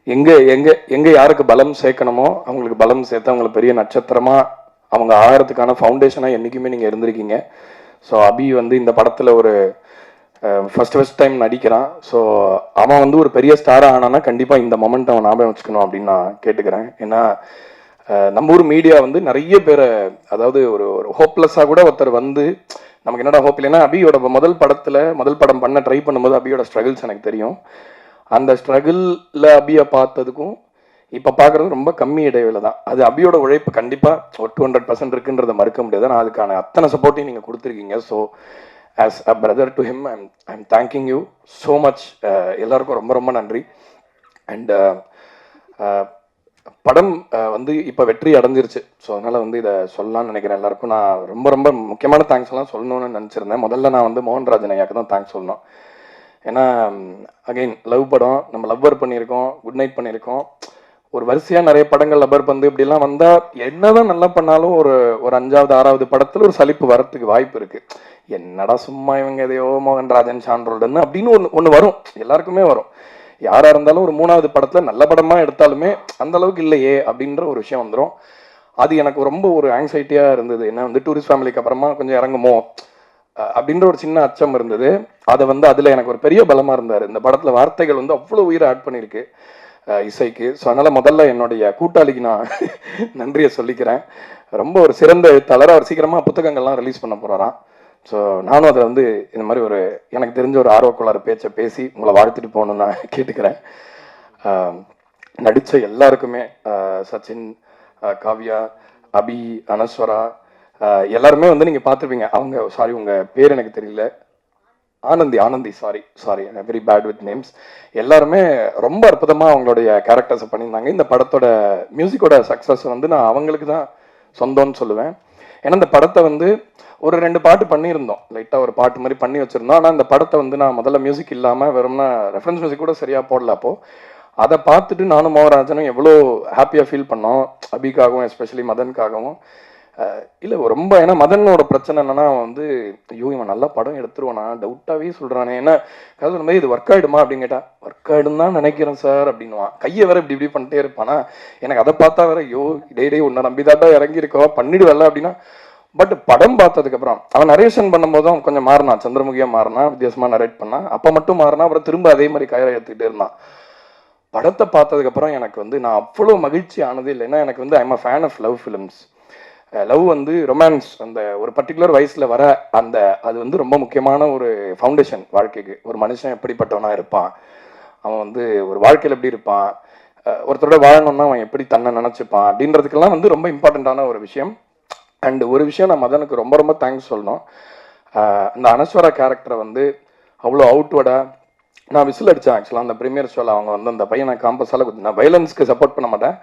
எங்கே யாருக்கு பலம் சேர்க்கணுமோ அவங்களுக்கு பலம் சேர்த்து அவங்களை பெரிய நட்சத்திரமாக அவங்க ஆகிறதுக்கான ஃபவுண்டேஷனாக என்றைக்குமே நீங்கள் இருந்திருக்கீங்க. ஸோ அபி வந்து இந்த படத்தில் ஒரு ஃபர்ஸ்ட் டைம் நடிக்கிறான். ஸோ அவன் வந்து ஒரு பெரிய ஸ்டாராக ஆனானா கண்டிப்பாக இந்த மொமெண்ட் அவன் ஞாபகம் வச்சுக்கணும் அப்படின்னு நான் கேட்டுக்கிறேன். ஏன்னா நம்ம ஊர் மீடியா வந்து நிறைய பேரை, அதாவது ஒரு ஹோப்லெஸ்ஸாக கூட ஒருத்தர் வந்து நமக்கு என்னடா ஹோப் இல்லைன்னா, அபியோட முதல் படம் பண்ண ட்ரை பண்ணும்போது அபியோட ஸ்ட்ரகிள்ஸ் எனக்கு தெரியும். அந்த ஸ்ட்ரகிளில் அபியை பார்த்ததுக்கும் இப்போ பார்க்குறது ரொம்ப கம்மி இடைவேளை தான். அது அபியோட உழைப்பு கண்டிப்பாக ஒரு 200% இருக்குன்றதை மறுக்க முடியாது. நான் அதுக்கான அத்தனை சப்போர்ட்டையும் நீங்கள் கொடுத்துருக்கீங்க. So as a brother to him, I'm thanking you so much. எல்லாருக்கும் ரொம்ப ரொம்ப நன்றி. அண்ட் படம் வந்து இப்போ வெற்றி அடைஞ்சிருச்சு. ஸோ அதனால் வந்து இதை சொல்லலாம்னு நினைக்கிறேன். எல்லாருக்கும் நான் ரொம்ப ரொம்ப முக்கியமான தேங்க்ஸ் எல்லாம் சொல்லணும்னு நினச்சிருந்தேன். முதல்ல நான் வந்து மோகன்ராஜன் ஐயாக்கு தான் தேங்க்ஸ் சொல்லணும். ஏன்னா அகைன் லவ் படம், நம்ம லவ்வர் பண்ணியிருக்கோம், குட் நைட் பண்ணியிருக்கோம், ஒரு வரிசையாக நிறைய படங்கள் லப்பர் பந்து இப்படிலாம் வந்தால் என்னதான் நல்லா பண்ணாலும் ஒரு 5வது 6வது படத்தில் ஒரு சலிப்பு வரத்துக்கு வாய்ப்பு இருக்குது. என்னடா சும்மா இவங்க எதையோ மோகன்ராஜன் சான்றோல்டன்னு அப்படின்னு ஒன்று வரும், எல்லாருக்குமே வரும். யாராக இருந்தாலும் ஒரு 3வது படத்தில் நல்ல படமாக எடுத்தாலுமே அந்த அளவுக்கு இல்லையே அப்படின்ற ஒரு விஷயம் வந்துடும். அது எனக்கு ரொம்ப ஒரு ஆங்ஸைட்டியாக இருந்தது. ஏன்னா வந்து டூரிஸ்ட் ஃபேமிலிக்கு அப்புறமா கொஞ்சம் இறங்குமோ அப்படின்ற ஒரு சின்ன அச்சம் இருந்தது. அதை வந்து அதில் எனக்கு ஒரு பெரிய பலமாக இருந்தார். இந்த படத்தில் வார்த்தைகள் வந்து அவ்வளோ உயிரை ஆட் பண்ணியிருக்கு இசைக்கு. ஸோ அதனால் முதல்ல என்னுடைய கூட்டாளிக்கு நான் நன்றியை சொல்லிக்கிறேன். ரொம்ப ஒரு சிறந்த எழுத்தாளர். அவர் சீக்கிரமாக புத்தகங்கள்லாம் ரிலீஸ் பண்ண போகிறாராம். ஸோ நானும் அதை வந்து இந்த மாதிரி ஒரு எனக்கு தெரிஞ்ச ஒரு ஆர்வக்குள்ளார பேச்சை பேசி உங்களை வாழ்த்துட்டு போகணுன்னு நான் கேட்டுக்கிறேன். நடித்த எல்லாருக்குமே, சச்சின், காவ்யா, அபி, அனஸ்வரா எல்லாருமே வந்து நீங்கள் பார்த்துருப்பீங்க. அவங்க உங்கள் பேர் எனக்கு தெரியல, Anandhi sorry very bad with names. எல்லாருமே ரொம்ப அற்புதமாக அவங்களுடைய கேரக்டர்ஸை பண்ணியிருந்தாங்க. இந்த படத்தோட மியூசிக்கோட சக்ஸஸ் வந்து நான் அவங்களுக்கு தான் சொந்தம்னு சொல்லுவேன். ஏன்னா இந்த படத்தை வந்து ஒரு 2 பாட்டு பண்ணியிருந்தோம், லைட்டாக ஒரு பாட்டு மாதிரி பண்ணி வச்சுருந்தோம். ஆனால் இந்த படத்தை வந்து நான் முதல்ல மியூசிக் இல்லாமல் வெறும்னா ரெஃபரன்ஸ் மியூசிக் கூட சரியாக போடல. அப்போது அதை பார்த்துட்டு நானும் மோகராஜனும் எவ்வளோ ஹாப்பியாக ஃபீல் பண்ணோம், அபிக்காகவும் எஸ்பெஷலி மதனுக்காகவும். இல்லை ரொம்ப, ஏன்னா மதனோட பிரச்சனை என்னன்னா வந்து ஐயோ இவன் நல்லா படம் எடுத்துருவானா டவுட்டாகவே சொல்கிறானே, ஏன்னா கதை மாதிரி இது ஒர்க் ஆகிடுமா அப்படின்னு கேட்டா ஒர்க் ஆகிடும் தான் நினைக்கிறேன் சார் அப்படின்வான். கையை வேற இப்படி பண்ணிட்டே இருப்பானா, எனக்கு அதை பார்த்தா வேற ஐயோ டே உன்னை நம்பிதாட்டா இறங்கியிருக்கோம் பண்ணிடுவல்ல அப்படின்னா. பட் படம் பார்த்ததுக்கப்புறம் அவன் நரேஷன் பண்ணும்போதும் கொஞ்சம் மாறினான், சந்திரமுகியாக மாறினா, வித்தியாசமாக நரேட் பண்ணான். அப்போ மட்டும் மாறினா, அப்புறம் திரும்ப அதே மாதிரி கயிறை எடுத்துக்கிட்டே இருந்தான். படத்தை பார்த்ததுக்கப்புறம் எனக்கு வந்து நான் அவ்வளோ மகிழ்ச்சி ஆனது இல்லை. ஏன்னா எனக்கு வந்து I'm a fan of love films. Love வந்து ரொமான்ஸ் அந்த ஒரு பர்டிகுலர் வயசில் வர அந்த அது வந்து ரொம்ப முக்கியமான ஒரு ஃபவுண்டேஷன் வாழ்க்கைக்கு. ஒரு மனுஷன் எப்படிப்பட்டவனாக இருப்பான், அவன் வந்து ஒரு வாழ்க்கையில் எப்படி இருப்பான், ஒருத்தரோட வாழணும்னா அவன் எப்படி தன்னை நினச்சிப்பான் அப்படின்றதுக்கெல்லாம் வந்து ரொம்ப இம்பார்ட்டண்ட்டான ஒரு விஷயம். அண்ட் ஒரு விஷயம் நான் மதனுக்கு ரொம்ப ரொம்ப தேங்க்ஸ் சொல்லணும். அந்த அனஸ்வரா கேரக்டரை வந்து அவ்வளோ அவுட்வர்டாக நான் விசில் அடித்தேன். ஆக்சுவலாக அந்த ப்ரீமியர் ஷோவில் அவங்க வந்து அந்த பையனை காம்பஸால் நான் வைலன்ஸ்க்கு சப்போர்ட் பண்ண மாட்டேன்.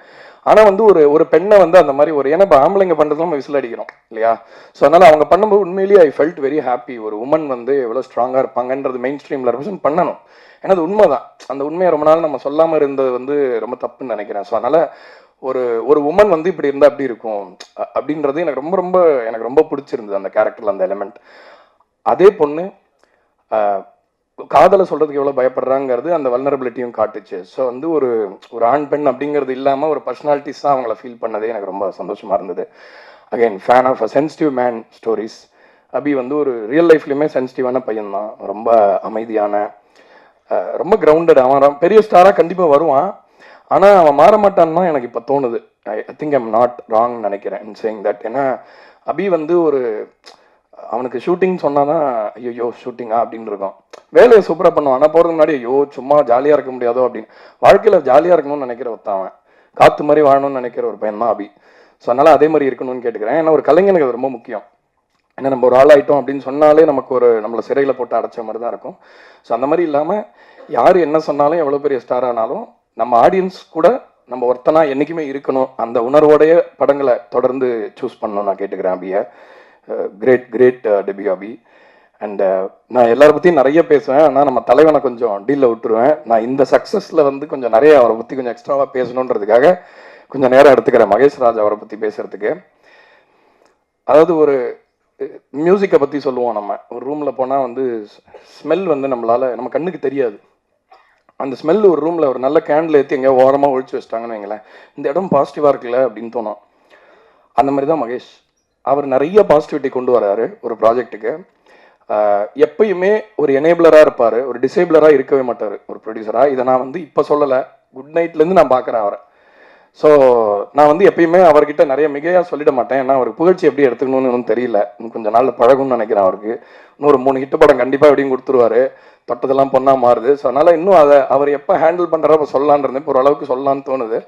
ஆனால் வந்து ஒரு பெண்ணை வந்து அந்த மாதிரி ஒரு, ஏன்னா இப்போ ஆம்பளைங்க பண்ணுறதுலாம் நம்ம விசில் அடிக்கிறோம் இல்லையா. ஸோ அதனால் அவங்க பண்ணும்போது உண்மையிலேயே ஐ ஃபெல்ட் வெரி ஹாப்பி. ஒரு உமன் வந்து எவ்வளோ ஸ்ட்ராங்காக இருப்பாங்கன்றது மெயின் ஸ்ட்ரீமில் ரெப்ரசென்ட் பண்ணணும். ஏன்னா அது உண்மை தான். அந்த உண்மையை ரொம்ப நாள் நம்ம சொல்லாமல் இருந்தது வந்து ரொம்ப தப்புன்னு நினைக்கிறேன். ஸோ அதனால் ஒரு உமன் வந்து இப்படி இருந்தால் அப்படி இருக்கும் அப்படின்றது எனக்கு ரொம்ப பிடிச்சிருந்தது அந்த கேரக்டரில் அந்த எலிமெண்ட். அதே பொண்ணு காதலை சொல்கிறதுக்கு எவ்வளோ பயப்படுறாங்கிறது அந்த வல்னரபிலிட்டியும் காட்டுச்சு. ஸோ வந்து ஒரு ஆண் பெண் அப்படிங்கிறது இல்லாமல் ஒரு பர்சனாலிட்டிஸாக அவங்கள ஃபீல் பண்ணதே எனக்கு ரொம்ப சந்தோஷமாக இருந்தது. Again fan of a sensitive man stories. Abhi வந்து ஒரு ரியல் லைஃப்லையுமே சென்சிட்டிவான பையன்தான், ரொம்ப அமைதியான, ரொம்ப கிரவுண்டட். அவன் பெரிய ஸ்டாராக கண்டிப்பாக வருவான், ஆனால் அவன் மாற மாட்டான்னு தான் எனக்கு இப்போ தோணுது. I think I'm not wrong நினைக்கிறேன் இன் சேயிங் தட். ஏன்னா அபி வந்து அவனுக்கு ஷூட்டிங் சொன்னால் தான் ஐயோ ஷூட்டிங்கா அப்படின்னு இருக்கும். வேலையை சூப்பராக பண்ணுவான், ஆனால் போகிறதுக்கு முன்னாடி ஐயோ சும்மா ஜாலியாக இருக்க முடியாதோ அப்படின்னு. வாழ்க்கையில் ஜாலியாக இருக்கணும்னு நினைக்கிற ஒருத்தவன், காற்று மாதிரி வாழணும்னு நினைக்கிற ஒரு பையன் தான் அபி. ஸோ அதனால் அதே மாதிரி இருக்கணும்னு கேட்டுக்கிறேன். ஏன்னா ஒரு கலைஞனுக்கு அது ரொம்ப முக்கியம். ஏன்னா நம்ம ஒரு ஆள் ஆகிட்டோம் அப்படின்னு சொன்னாலே நமக்கு நம்மளை சிறையில் போட்டு அடைச்ச மாதிரி தான் இருக்கும். ஸோ அந்த மாதிரி இல்லாமல் யார் என்ன சொன்னாலும் எவ்வளோ பெரிய ஸ்டார் ஆனாலும் நம்ம ஆடியன்ஸ் கூட நம்ம ஒருத்தனா என்றைக்குமே இருக்கணும். அந்த உணர்வோடைய படங்களை தொடர்ந்து சூஸ் பண்ணணும் நான் கேட்டுக்கிறேன் அபியை. Great debut Abhi. அண்ட் நான் எல்லாரை பற்றியும் நிறைய பேசுவேன், ஆனால் நம்ம தலைவனை கொஞ்சம் டீலில் விட்டுருவேன். நான் இந்த சக்ஸஸில் வந்து கொஞ்சம் நிறைய அவரை பற்றி கொஞ்சம் எக்ஸ்ட்ராவாக பேசணுன்றதுக்காக கொஞ்சம் நேரம் எடுத்துக்கிறேன் மகேஷ் ராஜ் அவரை பற்றி பேசுகிறதுக்கு. அதாவது ஒரு மியூசிக்கை பற்றி சொல்லுவோம். நம்ம ஒரு ரூமில் போனால் வந்து ஸ்மெல் வந்து நம்ம கண்ணுக்கு தெரியாது. அந்த ஸ்மெல் ஒரு ரூமில் ஒரு நல்ல கேண்டில் ஏற்றி எங்கேயோ ஓரமாக ஒழிச்சு வச்சிட்டாங்கன்னு வைங்களேன், இந்த இடம் பாசிட்டிவாக இருக்குல்ல அப்படின்னு தோணும். அந்த மாதிரி தான் மகேஷ். அவர் நிறைய பாசிட்டிவிட்டி கொண்டு வராரு ஒரு ப்ராஜெக்ட்டுக்கு. எப்பயுமே ஒரு எனேபிளராக இருப்பார், ஒரு டிசேபிளராக இருக்கவே மாட்டார் ஒரு ப்ரொடியூசராக. இதை நான் வந்து இப்போ சொல்லலை, குட் நைட்லேருந்து நான் பார்க்குறேன் அவரை. ஸோ நான் வந்து எப்பயுமே அவர்கிட்ட நிறைய மிகையாக சொல்லிட மாட்டேன். ஏன்னா அவருக்கு புகழ்ச்சி எப்படி எடுத்துக்கணும்னு தெரியல. இன்னும் கொஞ்சம் நாளில் பழகும்னு நினைக்கிறேன். அவருக்கு இன்னொரு 3 ஹிட் படம் கண்டிப்பாக எப்படியும் கொடுத்துருவாரு. தொட்டதெல்லாம் பொண்ணா மாறுது. ஸோ அதனால் இன்னும் அதை அவர் எப்போ ஹேண்டில் பண்ணுறப்ப சொல்லலான் இருந்தேன். இப்போ ஓரளவுக்கு சொல்லலான்னு தோணுது.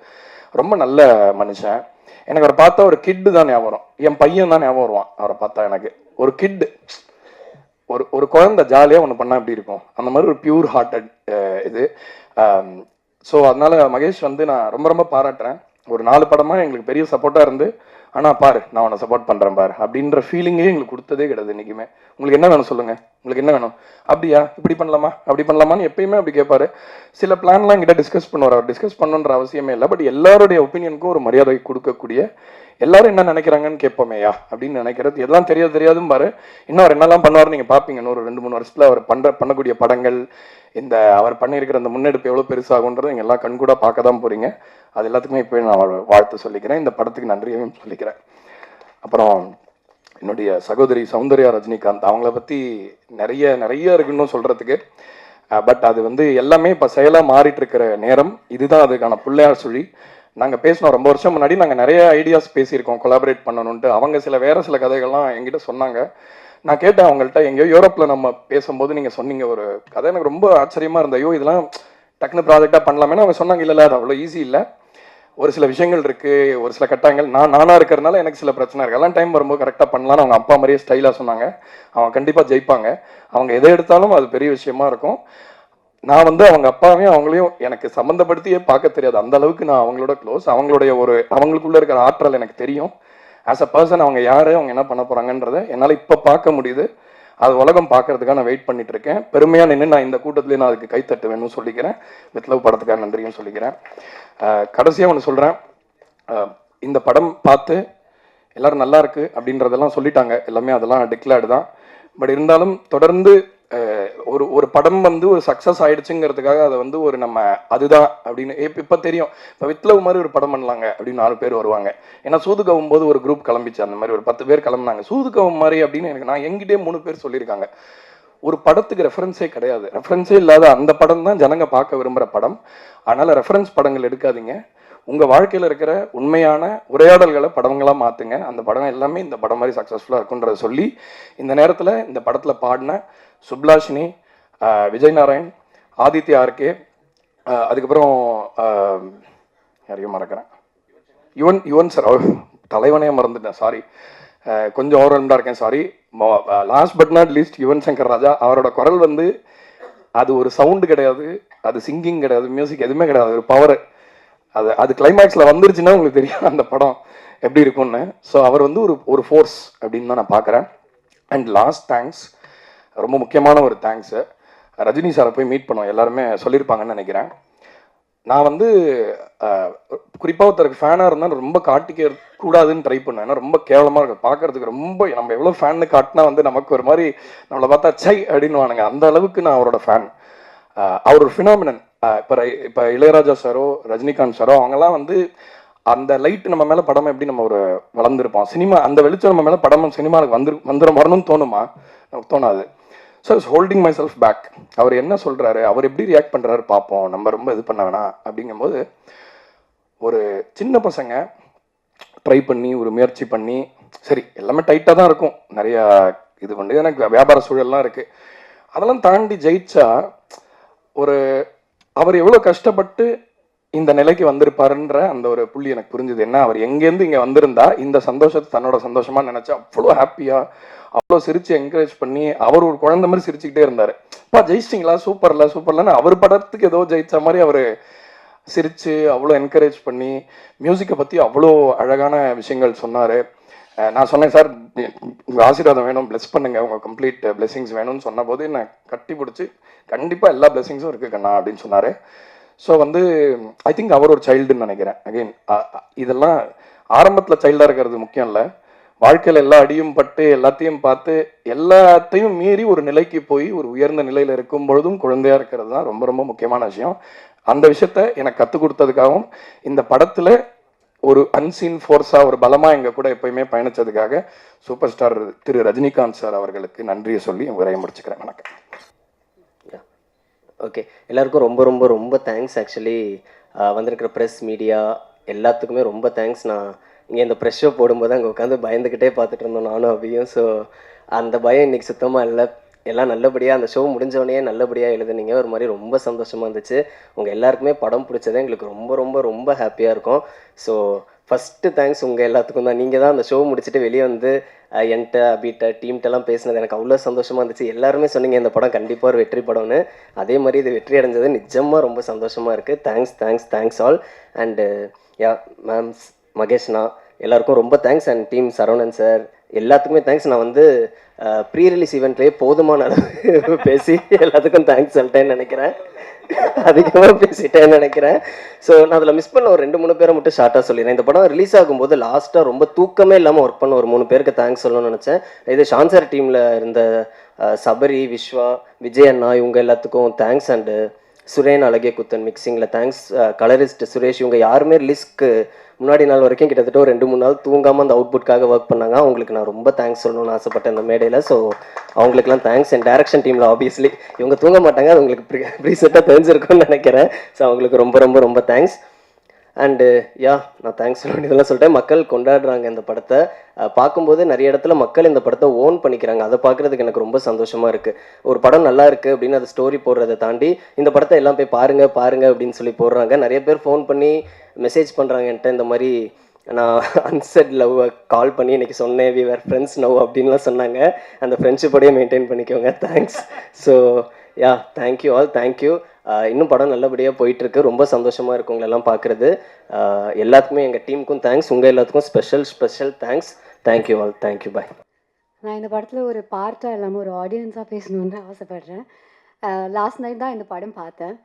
ரொம்ப நல்ல மனுஷன். எனக்கு அவரை பார்த்தா ஒரு கிட்டு தான் ஞாபகம் வரும், என் பையன் தான் ஞாபகம் வருவான் அவரை பார்த்தா. எனக்கு ஒரு கிட்டு, ஒரு குழந்தை ஜாலியாக ஒன்று பண்ணால் எப்படி இருக்கும், அந்த மாதிரி ஒரு பியூர் ஹார்ட்டட் இது. ஸோ அதனால மகேஷ் வந்து நான் ரொம்ப பாராட்டுறேன். ஒரு 4 படமாக எங்களுக்கு பெரிய சப்போர்ட்டாக இருந்து, ஆனால் பாரு நான் உன்னை சப்போர்ட் பண்ணுறேன் பாரு அப்படின்ற ஃபீலிங்கே எங்களுக்கு கொடுத்ததே கிடையாது என்றைக்குமே. உங்களுக்கு என்ன வேணும் சொல்லுங்கள், உங்களுக்கு என்ன வேணும், அப்படியா இப்படி பண்ணலாமா அப்படி பண்ணலாமான்னு எப்பயுமே அப்படி கேட்பாரு. சில பிளான்லாம் என்கிட்ட டிஸ்கஸ் பண்ணுவார். அவர் டிஸ்கஸ் பண்ணுன்ற அவசியமே இல்லை. பட் எல்லாருடைய ஒப்பீனியனுக்கும் ஒரு மரியாதை கொடுக்கக்கூடிய, எல்லாரும் என்ன நினைக்கிறாங்கன்னு கேட்போமேயா அப்படின்னு நினைக்கிறது. எல்லாம் தெரியாதும் பாரு. இன்னும் அவர் என்னெல்லாம் பண்ணுவார் நீங்கள் பார்ப்பீங்க. இன்னொரு 2-3 வருஷத்தில் அவர் பண்ணக்கூடிய படங்கள், இந்த அவர் பண்ணியிருக்கிற அந்த முன்னெடுப்பு எவ்வளோ பெருசாகுன்றது நீங்கள் எல்லாம் கண்கூட பார்க்க தான் போகிறீங்க. அது எல்லாத்துக்குமே இப்போ நான் வாழ்த்து சொல்லிக்கிறேன். இந்த படத்துக்கு நன்றியையும் சொல்லிக்கிறேன். அப்புறம் என்னுடைய சகோதரி சௌந்தர்யா ரஜினிகாந்த், அவங்கள பற்றி நிறைய இருக்குன்னு சொல்கிறதுக்கு. பட் அது வந்து எல்லாமே இப்போ செயலாக மாறிட்டு இருக்கிற நேரம் இதுதான். அதுக்கான பிள்ளையார் சுழி. நாங்கள் பேசினோம் ரொம்ப வருஷம் முன்னாடி. நாங்கள் நிறைய ஐடியாஸ் பேசியிருக்கோம் வேற பண்ணணுன்ட்டு. அவங்க வேற சில கதைகள்லாம் என்கிட்ட சொன்னாங்க. நான் கேட்டேன் அவங்கள்ட்ட, எங்கேயோ யூரோப்பில் நம்ம பேசும்போது நீங்கள் சொன்னீங்க ஒரு கதை, எனக்கு ரொம்ப ஆச்சரியமாக இருந்தது. ஐயோ இதெல்லாம் டக்குனு ப்ராஜெக்டாக பண்ணலாமேன்னு அவங்க சொன்னாங்க. இல்லை அது அவ்வளோ ஈஸி இல்லை. ஒரு சில விஷயங்கள் இருக்குது, ஒரு சில கட்டாயங்கள் நானாக இருக்கிறதுனால எனக்கு சில பிரச்சனை இருக்குது. எல்லாம் டைம் வரும்போது கரெக்டாக பண்ணலான்னு அவங்க அப்பா மாதிரியே ஸ்டைலாக சொன்னாங்க. அவங்க கண்டிப்பாக ஜெயிப்பாங்க. அவங்க எதை எடுத்தாலும் அது பெரிய விஷயமா இருக்கும். நான் வந்து அவங்க அப்பாவையும் அவங்களையும் எனக்கு சம்மந்தப்படுத்தியே பார்க்க தெரியாது. அந்த அளவுக்கு நான் அவங்களோட க்ளோஸ். அவங்களுக்குள்ள இருக்கிற ஆற்றல் எனக்கு தெரியும். ஆஸ் அ பர்சன் அவங்க யார், அவங்க என்ன பண்ண போகிறாங்கன்றதை என்னால் இப்போ பார்க்க முடியுது. அது உலகம் பார்க்கறதுக்காக நான் வெயிட் பண்ணிட்டு இருக்கேன். பெருமையாக நின்று நான் இந்த கூட்டத்திலே நான் அதுக்கு கைத்தட்டு வேணும்னு சொல்லிக்கிறேன். வித் லவ் படத்துக்காக நன்றியும் சொல்லிக்கிறேன். கடைசியாக ஒன்று சொல்கிறேன். இந்த படம் பார்த்து எல்லாரும் நல்லா இருக்கு அப்படின்றதெல்லாம் சொல்லிட்டாங்க. எல்லாமே அதெல்லாம் டிக்ளேர்டு தான். பட் இருந்தாலும் தொடர்ந்து ஒரு படம் வந்து ஒரு சக்ஸஸ் ஆயிடுச்சுங்கிறதுக்காக அதை வந்து ஒரு நம்ம அதுதான் அப்படின்னு இப்போ தெரியும். இப்போ வித்லவ் மாதிரி ஒரு படம் பண்ணலாங்க அப்படின்னு 4 பேர் வருவாங்க. ஏன்னா சூதுகவும் போது ஒரு குரூப் கிளம்பிச்சு, அந்த மாதிரி ஒரு 10 பேர் கிளம்புனாங்க. சூதுகவும் மாதிரி அப்படின்னு எனக்கு நான் எங்கிட்டே 3 பேர் சொல்லியிருக்காங்க. ஒரு படத்துக்கு ரெஃபரன்ஸே கிடையாது. ரெஃபரன்ஸே இல்லாத அந்த படம் தான் ஜனங்க பார்க்க விரும்புகிற படம். அதனால் ரெஃபரன்ஸ் படங்கள் எடுக்காதீங்க. உங்கள் வாழ்க்கையில் இருக்கிற உண்மையான உரையாடல்களை படங்களாக மாற்றுங்க. அந்த படம் எல்லாமே இந்த படம் மாதிரி சக்ஸஸ்ஃபுல்லாக இருக்குன்றதை சொல்லி, இந்த நேரத்தில் இந்த படத்தில் பாடின சுப்லாஷினி, விஜய் நாராயண், ஆதித்யா ஆர்கே, அதுக்கப்புறம் யாரையும் மறக்கிறேன், யுவன் சார், தலைவனே மறந்துட்டேன், சாரி, கொஞ்சம் ஓவர்வெல்ம்டாக இருக்கேன், sorry. Last but not least Yuvan Shankar Raja. அவரோட குரல் வந்து அது ஒரு சவுண்டு கிடையாது, அது சிங்கிங் கிடையாது, மியூசிக் எதுவுமே கிடையாது, ஒரு பவர். அது கிளைமேக்ஸில் வந்துருச்சுன்னா உங்களுக்கு தெரியும் அந்த படம் எப்படி இருக்கும்னு. ஸோ அவர் வந்து ஒரு ஃபோர்ஸ் அப்படின்னு தான் நான் பார்க்குறேன். அண்ட் லாஸ்ட் தேங்க்ஸ், ரொம்ப முக்கியமான ஒரு தேங்க்ஸு, ரஜினி சாரை போய் மீட் பண்ணோம். எல்லாருமே சொல்லியிருப்பாங்கன்னு நினைக்கிறேன். நான் வந்து குறிப்பாக ஒருத்தருக்கு ஃபேனாக இருந்தால் ரொம்ப காட்டிக்க கூடாதுன்னு ட்ரை பண்ணேன். ஏன்னா ரொம்ப கேவலமாக இருக்கும் பார்க்கறதுக்கு. ரொம்ப நம்ம எவ்வளோ ஃபேன்னு காட்டினா வந்து நமக்கு ஒரு மாதிரி நம்மளை பார்த்தா சை அப்படின்னு வானுங்க. அந்த அளவுக்கு நான் அவரோட ஃபேன். அவர் ஒரு ஃபினாமினன். இப்போ இளையராஜா சாரோ ரஜினிகாந்த் சாரோ அவங்கெல்லாம் வந்து அந்த லைட் நம்ம மேலே படம் எப்படி நம்ம ஒரு வளர்ந்துருப்போம். சினிமா அந்த வெளிச்சம் நம்ம மேலே படம் சினிமாவுக்கு வரணும்னு தோணுமா? நமக்கு தோணாது. So it's holding myself back. அவர் என்ன சொல்கிறாரு, அவர் எப்படி ரியாக்ட் பண்ணுறாரு பார்ப்போம், நம்ம ரொம்ப இது பண்ண வேணாம் அப்படிங்கும்போது, ஒரு சின்ன பசங்க ட்ரை பண்ணி ஒரு முயற்சி பண்ணி, சரி எல்லாமே டைட்டாக தான் இருக்கும், நிறையா இது பண்ணி எனக்கு வியாபார சூழல்லாம் இருக்குது, அதெல்லாம் தாண்டி ஜெயிச்சா அவர் எவ்வளோ கஷ்டப்பட்டு இந்த நிலைக்கு வந்திருப்பாருன்ற அந்த ஒரு புள்ளி எனக்கு புரிஞ்சுது. என்ன, அவர் எங்கேருந்து இங்கே வந்திருந்தா இந்த சந்தோஷத்தை தன்னோட சந்தோஷமாக நினச்சா அவ்வளோ ஹாப்பியாக அவ்வளோ சிரித்து என்கரேஜ் பண்ணி, அவர் ஒரு குழந்தை மாதிரி சிரிச்சுக்கிட்டே இருந்தார். அப்பா ஜெயிச்சிட்டிங்களா, சூப்பர்லான்னு அவர் படத்துக்கு ஏதோ ஜெயிச்ச மாதிரி அவர் சிரித்து அவ்வளோ என்கரேஜ் பண்ணி மியூசிக்கை பற்றி அவ்வளோ அழகான விஷயங்கள் சொன்னார். நான் சொன்னேன், சார் உங்கள் ஆசீர்வாதம் வேணும், பிளெஸ் பண்ணுங்கள், உங்கள் கம்ப்ளீட் பிளெஸிங்ஸ் வேணும்னு சொன்ன போது என்னை கட்டி பிடிச்சி கண்டிப்பாக எல்லா பிளெஸிங்ஸும் இருக்குது கண்ணா அப்படின்னு சொன்னார். ஸோ வந்து ஐ திங்க் அவர் ஒரு சைல்டுன்னு நினைக்கிறேன். அகெயின் இதெல்லாம் ஆரம்பத்தில் சைல்டாக இருக்கிறது முக்கியம் இல்லை, வாழ்க்கையில் எல்லா அடியும் பட்டு எல்லாத்தையும் பார்த்து எல்லாத்தையும் மீறி ஒரு நிலைக்கு போய் ஒரு உயர்ந்த நிலையில் இருக்கும் பொழுதும் குழந்தையாக இருக்கிறது தான் ரொம்ப ரொம்ப முக்கியமான விஷயம். அந்த விஷயத்த எனக்கு கற்றுக் கொடுத்ததுக்காகவும் இந்த படத்தில் ஒரு அன்சீன் ஃபோர்ஸாக ஒரு பலமாக எங்கள் கூட எப்பயுமே பயணித்ததுக்காக சூப்பர் ஸ்டார் திரு ரஜினிகாந்த் சார் அவர்களுக்கு நன்றியை சொல்லி உரையை முடிச்சுக்கிறேன். வணக்கம். ஓகே, எல்லாருக்கும் ரொம்ப ரொம்ப ரொம்ப தேங்க்ஸ். ஆக்சுவலி வந்திருக்கிற ப்ரெஸ் மீடியா எல்லாத்துக்குமே ரொம்ப தேங்க்ஸ். நான் இங்கே இந்த ப்ரெஷ் ஷோ போடும்போது அங்கே உட்காந்து பயந்துக்கிட்டே பார்த்துட்டு இருந்தோம் நானும் அபியும். ஸோ அந்த பயம் இன்றைக்கி சுத்தமாக இல்லை. எல்லாம் நல்லபடியாக அந்த ஷோ முடிஞ்சவொடனே நல்லபடியாக எழுதுனீங்க. ஒரு மாதிரி ரொம்ப சந்தோஷமாக இருந்துச்சு. உங்கள் எல்லாருக்குமே படம் பிடிச்சதே எங்களுக்கு ரொம்ப ரொம்ப ரொம்ப ஹாப்பியாக இருக்கும். ஸோ ஃபஸ்ட்டு தேங்க்ஸ் உங்கள் எல்லாத்துக்கும் தான். நீங்கள் தான் அந்த ஷோ முடிச்சுட்டு வெளியே வந்து என்கிட்ட அபிட்ட டீம்கிட்டலாம் பேசினது எனக்கு அவ்வளோ சந்தோஷமாக இருந்துச்சு. எல்லாருமே சொன்னீங்க இந்த படம் கண்டிப்பாக ஒரு வெற்றி படம்னு. அதே மாதிரி இது வெற்றி அடைஞ்சது நிஜமாக ரொம்ப சந்தோஷமாக இருக்குது. Thanks all. அண்டு மேம்ஸ், மகேஷ்னா எல்லாருக்கும் ரொம்ப thanks. And team Saravanan sir எல்லாத்துக்குமே தேங்க்ஸ். நான் வந்து ப்ரீ ரிலீஸ் ஈவெண்ட்லேயே போதுமான அளவு பேசி எல்லாத்துக்கும் தேங்க்ஸ் சொல்லிட்டேன்னு நினைக்கிறேன். அதிகமாக பேசிட்டேன்னு நினைக்கிறேன். ஸோ நான் அதில் மிஸ் பண்ண ஒரு 2-3 பேரை மட்டும் ஷார்ட்டாக சொல்லிடுறேன். இந்த படம் ரிலீஸ் ஆகும்போது லாஸ்ட்டாக ரொம்ப தூக்கமே இல்லாமல் ஒர்க் பண்ண ஒரு 3 பேருக்கு தேங்க்ஸ் சொல்லணும்னு நினச்சேன். இது ஷான்சார் டீமில் இருந்த சபரி, விஸ்வா, விஜய் அண்ணா இவங்க எல்லாத்துக்கும் தேங்க்ஸ். அண்டு சுரேன் அழகிய குத்தன் மிக்சிங்கில் தேங்க்ஸ். கலரிஸ்ட் சுரேஷ் இவங்க யாருமே ரிலீஸ்க்கு முன்னாடி நாள் வரைக்கும் கிட்டத்தட்ட ஒரு 2-3 நாள் தூங்காமல் அந்த அவுட்புட்காக ஒர்க் பண்ணாங்க. அவங்களுக்கு நான் ரொம்ப தேங்க்ஸ் சொல்லணும்னு ஆசைப்பட்டேன் இந்த மேடையில். ஸோ அவங்களுக்குலாம் தேங்க்ஸ். அண்ட் டேரக்ஷன் டீமில் ஆப்வியஸ்லி இவங்க தூங்க மாட்டாங்க, அது உங்களுக்கு ப்ரீசெட்டாக தெரிஞ்சிருக்கும்னு நினைக்கிறேன். ஸோ அவங்களுக்கு ரொம்ப ரொம்ப ரொம்ப தேங்க்ஸ். அண்டு யா நான் தேங்க்ஸ் சொல்ல வேண்டியதெல்லாம் சொல்லிட்டேன். மக்கள் கொண்டாடுறாங்க இந்த படத்தை. பார்க்கும்போது நிறைய இடத்துல மக்கள் இந்த படத்தை ஓன் பண்ணிக்கிறாங்க. அதை பார்க்குறதுக்கு எனக்கு ரொம்ப சந்தோஷமாக இருக்குது. ஒரு படம் நல்லா இருக்குது அப்படின்னு அது ஸ்டோரி போடுறதை தாண்டி இந்த படத்தை எல்லாம் போய் பாருங்க அப்படின்னு சொல்லி போடுறாங்க. நிறைய பேர் ஃபோன் பண்ணி மெசேஜ் பண்ணுறாங்க என்கிட்ட, இந்த மாதிரி நான் அன்செட் லவ் கால் பண்ணி இன்றைக்கி சொன்னேன் வி வேர் ஃப்ரெண்ட்ஸ் நவ் அப்படின்லாம் சொன்னாங்க. அந்த ஃப்ரெண்ட்ஷிப்போடையே மெயின்டைன் பண்ணிக்கோங்க. Thanks. So yeah thank you all, thank you. இன்னும் படம் நல்லபடியாக போயிட்டுருக்கு. ரொம்ப சந்தோஷமாக இருக்குது உங்களெல்லாம் பார்க்குறது. எல்லாத்துக்குமே எங்கள் டீமுக்கும் தேங்க்ஸ், உங்கள் எல்லாத்துக்கும் special thanks. Thank you all, thank you, bye. நான் இந்த படத்தில் ஒரு பார்ட்டாக இல்லாமல் ஒரு ஆடியன்ஸாக பேசணுன்னு ஆசைப்பட்றேன். லாஸ்ட் நைட் தான் இந்த படம் பார்த்தேன்.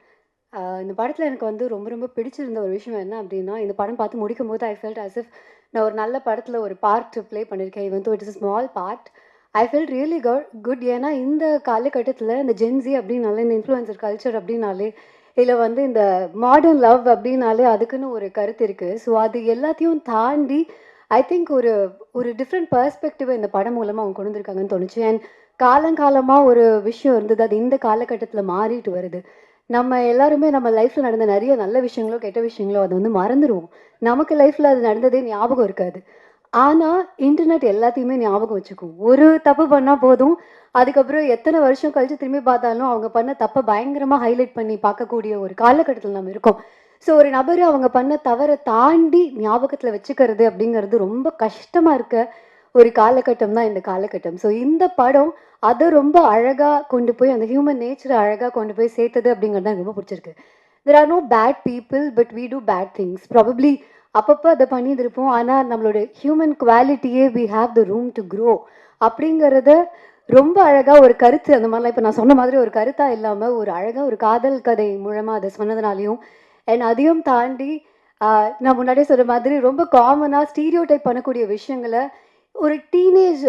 இந்த படத்தில் எனக்கு வந்து ரொம்ப ரொம்ப பிடிச்சிருந்த ஒரு விஷயம் என்ன அப்படின்னா, இந்த படம் பார்த்து முடிக்கும் போது ஐ ஃபெல்ட் ஆஸ் இஃப் நான் ஒரு நல்ல படத்தில் ஒரு பார்ட் ப்ளே பண்ணியிருக்கேன். இவன் it is a small part. I felt really good. ஏன்னா இந்த காலகட்டத்தில் இந்த ஜென்சி அப்படின்னாலே, இந்த இன்ஃப்ளூயன்சர் கல்ச்சர் அப்படின்னாலே, இல்லை வந்து இந்த மாடர்ன் லவ் அப்படின்னாலே அதுக்குன்னு ஒரு கருத்து இருக்குது. ஸோ அது எல்லாத்தையும் தாண்டி ஐ திங்க் ஒரு ஒரு டிஃப்ரெண்ட் பெர்ஸ்பெக்டிவை இந்த படம் மூலமாக அவங்க கொண்டு வந்திருக்காங்கன்னு தோணுச்சு. அண்ட் காலங்காலமாக ஒரு விஷயம் இருந்தது, அது இந்த காலகட்டத்தில் மாறிட்டு வருது. நம்ம எல்லாருமே நம்ம லைஃப்பில் நடந்த நிறைய நல்ல விஷயங்களோ கெட்ட விஷயங்களோ அதை வந்து மறந்துடுவோம். நமக்கு லைஃப்பில் அது நடந்ததே ஞாபகம் இருக்காது. ஆனால் இன்டர்நெட் எல்லாத்தையுமே ஞாபகம் வச்சுக்கும். ஒரு தப்பு பண்ணால் போதும், அதுக்கப்புறம் எத்தனை வருஷம் கழித்து திரும்பி பார்த்தாலும் அவங்க பண்ண தப்பை பயங்கரமாக ஹைலைட் பண்ணி பார்க்கக்கூடிய ஒரு காலகட்டத்தில் நம்ம இருக்கோம். ஸோ ஒரு நபர் அவங்க பண்ண தவறை தாண்டி ஞாபகத்தில் வச்சுக்கிறது அப்படிங்கிறது ரொம்ப கஷ்டமாக இருக்க ஒரு காலகட்டம் தான் இந்த காலகட்டம். ஸோ இந்த படம் அதை ரொம்ப அழகாக கொண்டு போய் அந்த ஹியூமன் நேச்சரை அழகாக கொண்டு போய் சேர்த்தது அப்படிங்கிறது தான் எனக்கு ரொம்ப பிடிச்சிருக்கு. There are no bad people but we do bad things. Probably அப்பப்போ அதை பண்ணியிருப்போம். ஆனால் நம்மளோட ஹியூமன் குவாலிட்டியே we have the room to grow அப்படிங்கிறத ரொம்ப அழகாக ஒரு கருத்து, அந்த மாதிரிலாம் இப்போ நான் சொன்ன மாதிரி ஒரு கருத்தாக இல்லாமல் ஒரு அழகாக ஒரு காதல் கதை மூலமாக அதை சொன்னதுனாலையும், அண்ட் அதையும் தாண்டி நான் முன்னாடியே சொன்ன மாதிரி ரொம்ப காமனாக ஸ்டீரியோ டைப் பண்ணக்கூடிய விஷயங்களை ஒரு டீனேஜ்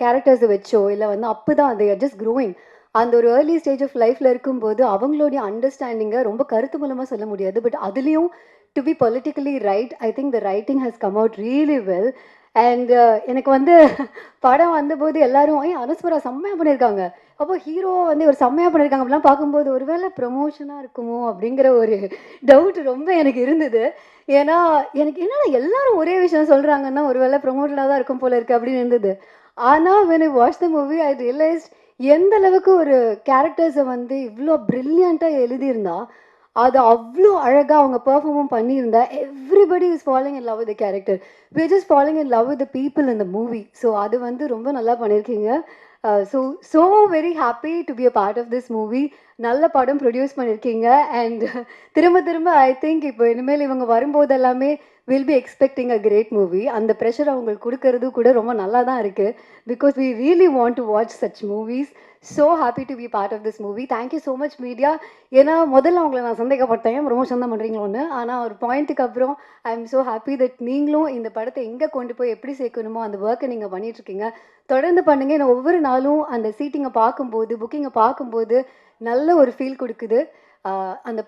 கேரக்டர்ஸை வச்சோ இல்லை வந்து அப்போ தான் அது ஜஸ்ட் க்ரோயிங் அந்த ஒரு ஏர்லி ஸ்டேஜ் ஆஃப் லைஃப்பில் இருக்கும்போது அவங்களுடைய அண்டர்ஸ்டாண்டிங்கை ரொம்ப கருத்து மூலமாக சொல்ல முடியாது. பட் அதுலேயும் to be politically right, I think the writing has come out really well. And எனக்கு வந்து படம் வந்தபோது எல்லாரும் அனுஸ்வரா செம்மையாக பண்ணியிருக்காங்க, அப்போ ஹீரோ வந்து ஒரு செம்மையாக பண்ணியிருக்காங்க அப்படிலாம் பார்க்கும்போது ஒருவேளை ப்ரமோஷனாக இருக்குமோ அப்படிங்கிற ஒரு டவுட் ரொம்ப எனக்கு இருந்தது. ஏன்னா எனக்கு என்னன்னா எல்லாரும் ஒரே விஷயம் சொல்கிறாங்கன்னா ஒருவேளை ப்ரமோஷனாக தான் இருக்கும் போல இருக்குது அப்படின்னு இருந்தது. ஆனால் when I watched the movie I realized எந்த அளவுக்கு ஒரு கேரக்டர்ஸை வந்து இவ்வளோ ப்ரில்லியண்ட்டாக எழுதியிருந்தா, அது அவ்வளோ அழகாக அவங்க பெர்ஃபார்மும் பண்ணியிருந்தா. Everybody is following in love with the character, we are just falling in love with the people in the movie. So அது வந்து ரொம்ப நல்லா பண்ணியிருக்கீங்க. So very happy to be a part of this movie. நல்ல படம் produce பண்ணியிருக்கீங்க. And திரும்ப I think இப்போ இனிமேல் இவங்க வரும்போது எல்லாமே will be expecting a great movie. அந்த ப்ரெஷர் அவங்களுக்கு கொடுக்கறது கூட ரொம்ப நல்லா தான் இருக்குது. Because we really want to watch such movies. So happy to be part of this movie. Thank you so much media. ஏன்னா முதல்ல அவங்கள நான் சந்தேகப்பட்டேன் ப்ரொமோஷன் தான் பண்ணுறீங்களோன்னு. ஆனால் ஒரு பாயிண்ட்டுக்கு அப்புறம் I am so happy that நீங்களும் இந்த படத்தை எங்கே கொண்டு போய் எப்படி சேர்க்கணுமோ அந்த ஒர்க்கை நீங்கள் பண்ணிகிட்ருக்கீங்க. தொடர்ந்து பண்ணுங்கள். ஏன்னா ஒவ்வொரு நாளும் அந்த சீட்டிங்கை பார்க்கும்போது, புக்கிங்கை பார்க்கும்போது நல்ல ஒரு ஃபீல் கொடுக்குது. அந்த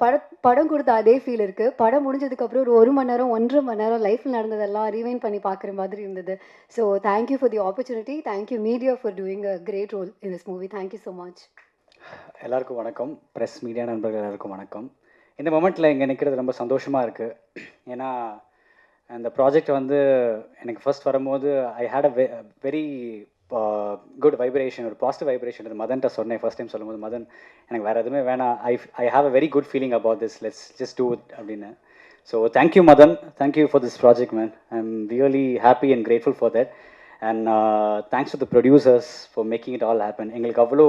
படம் கொடுத்த அதே ஃபீல் இருக்குது. படம் முடிஞ்சதுக்கப்புறம் ஒரு 1 மணி நேரம் 1.5 மணி நேரம் லைஃப்பில் நடந்ததெல்லாம் ரீவைண்ட் பண்ணி பார்க்குற மாதிரி இருந்தது. So thank you for the opportunity. Thank you media for doing a great role in this movie. Thank you so much. எல்லாருக்கும் வணக்கம். ப்ரெஸ் மீடியா நண்பர்கள் எல்லாருக்கும் வணக்கம். இந்த மொமெண்ட்டில் இங்கே நிற்கிறது ரொம்ப சந்தோஷமாக இருக்குது. ஏன்னா அந்த ப்ராஜெக்ட் வந்து எனக்கு ஃபர்ஸ்ட் வரும்போது I had a very good vibration, ஒரு பாசிட்டிவ் வைப்ரேஷன். அது மதன்ட்ட சொன்னேன் ஃபர்ஸ்ட் டைம் சொல்லும்போது, மதன் எனக்கு வேறு எதுவுமே வேணாம், I have a very good feeling about this, let's just do it அப்படின்னு. So thank you Madan, thank you for this project man. I am really happy and grateful for that. And thanks to the producers for making it all happen. எங்களுக்கு அவ்வளோ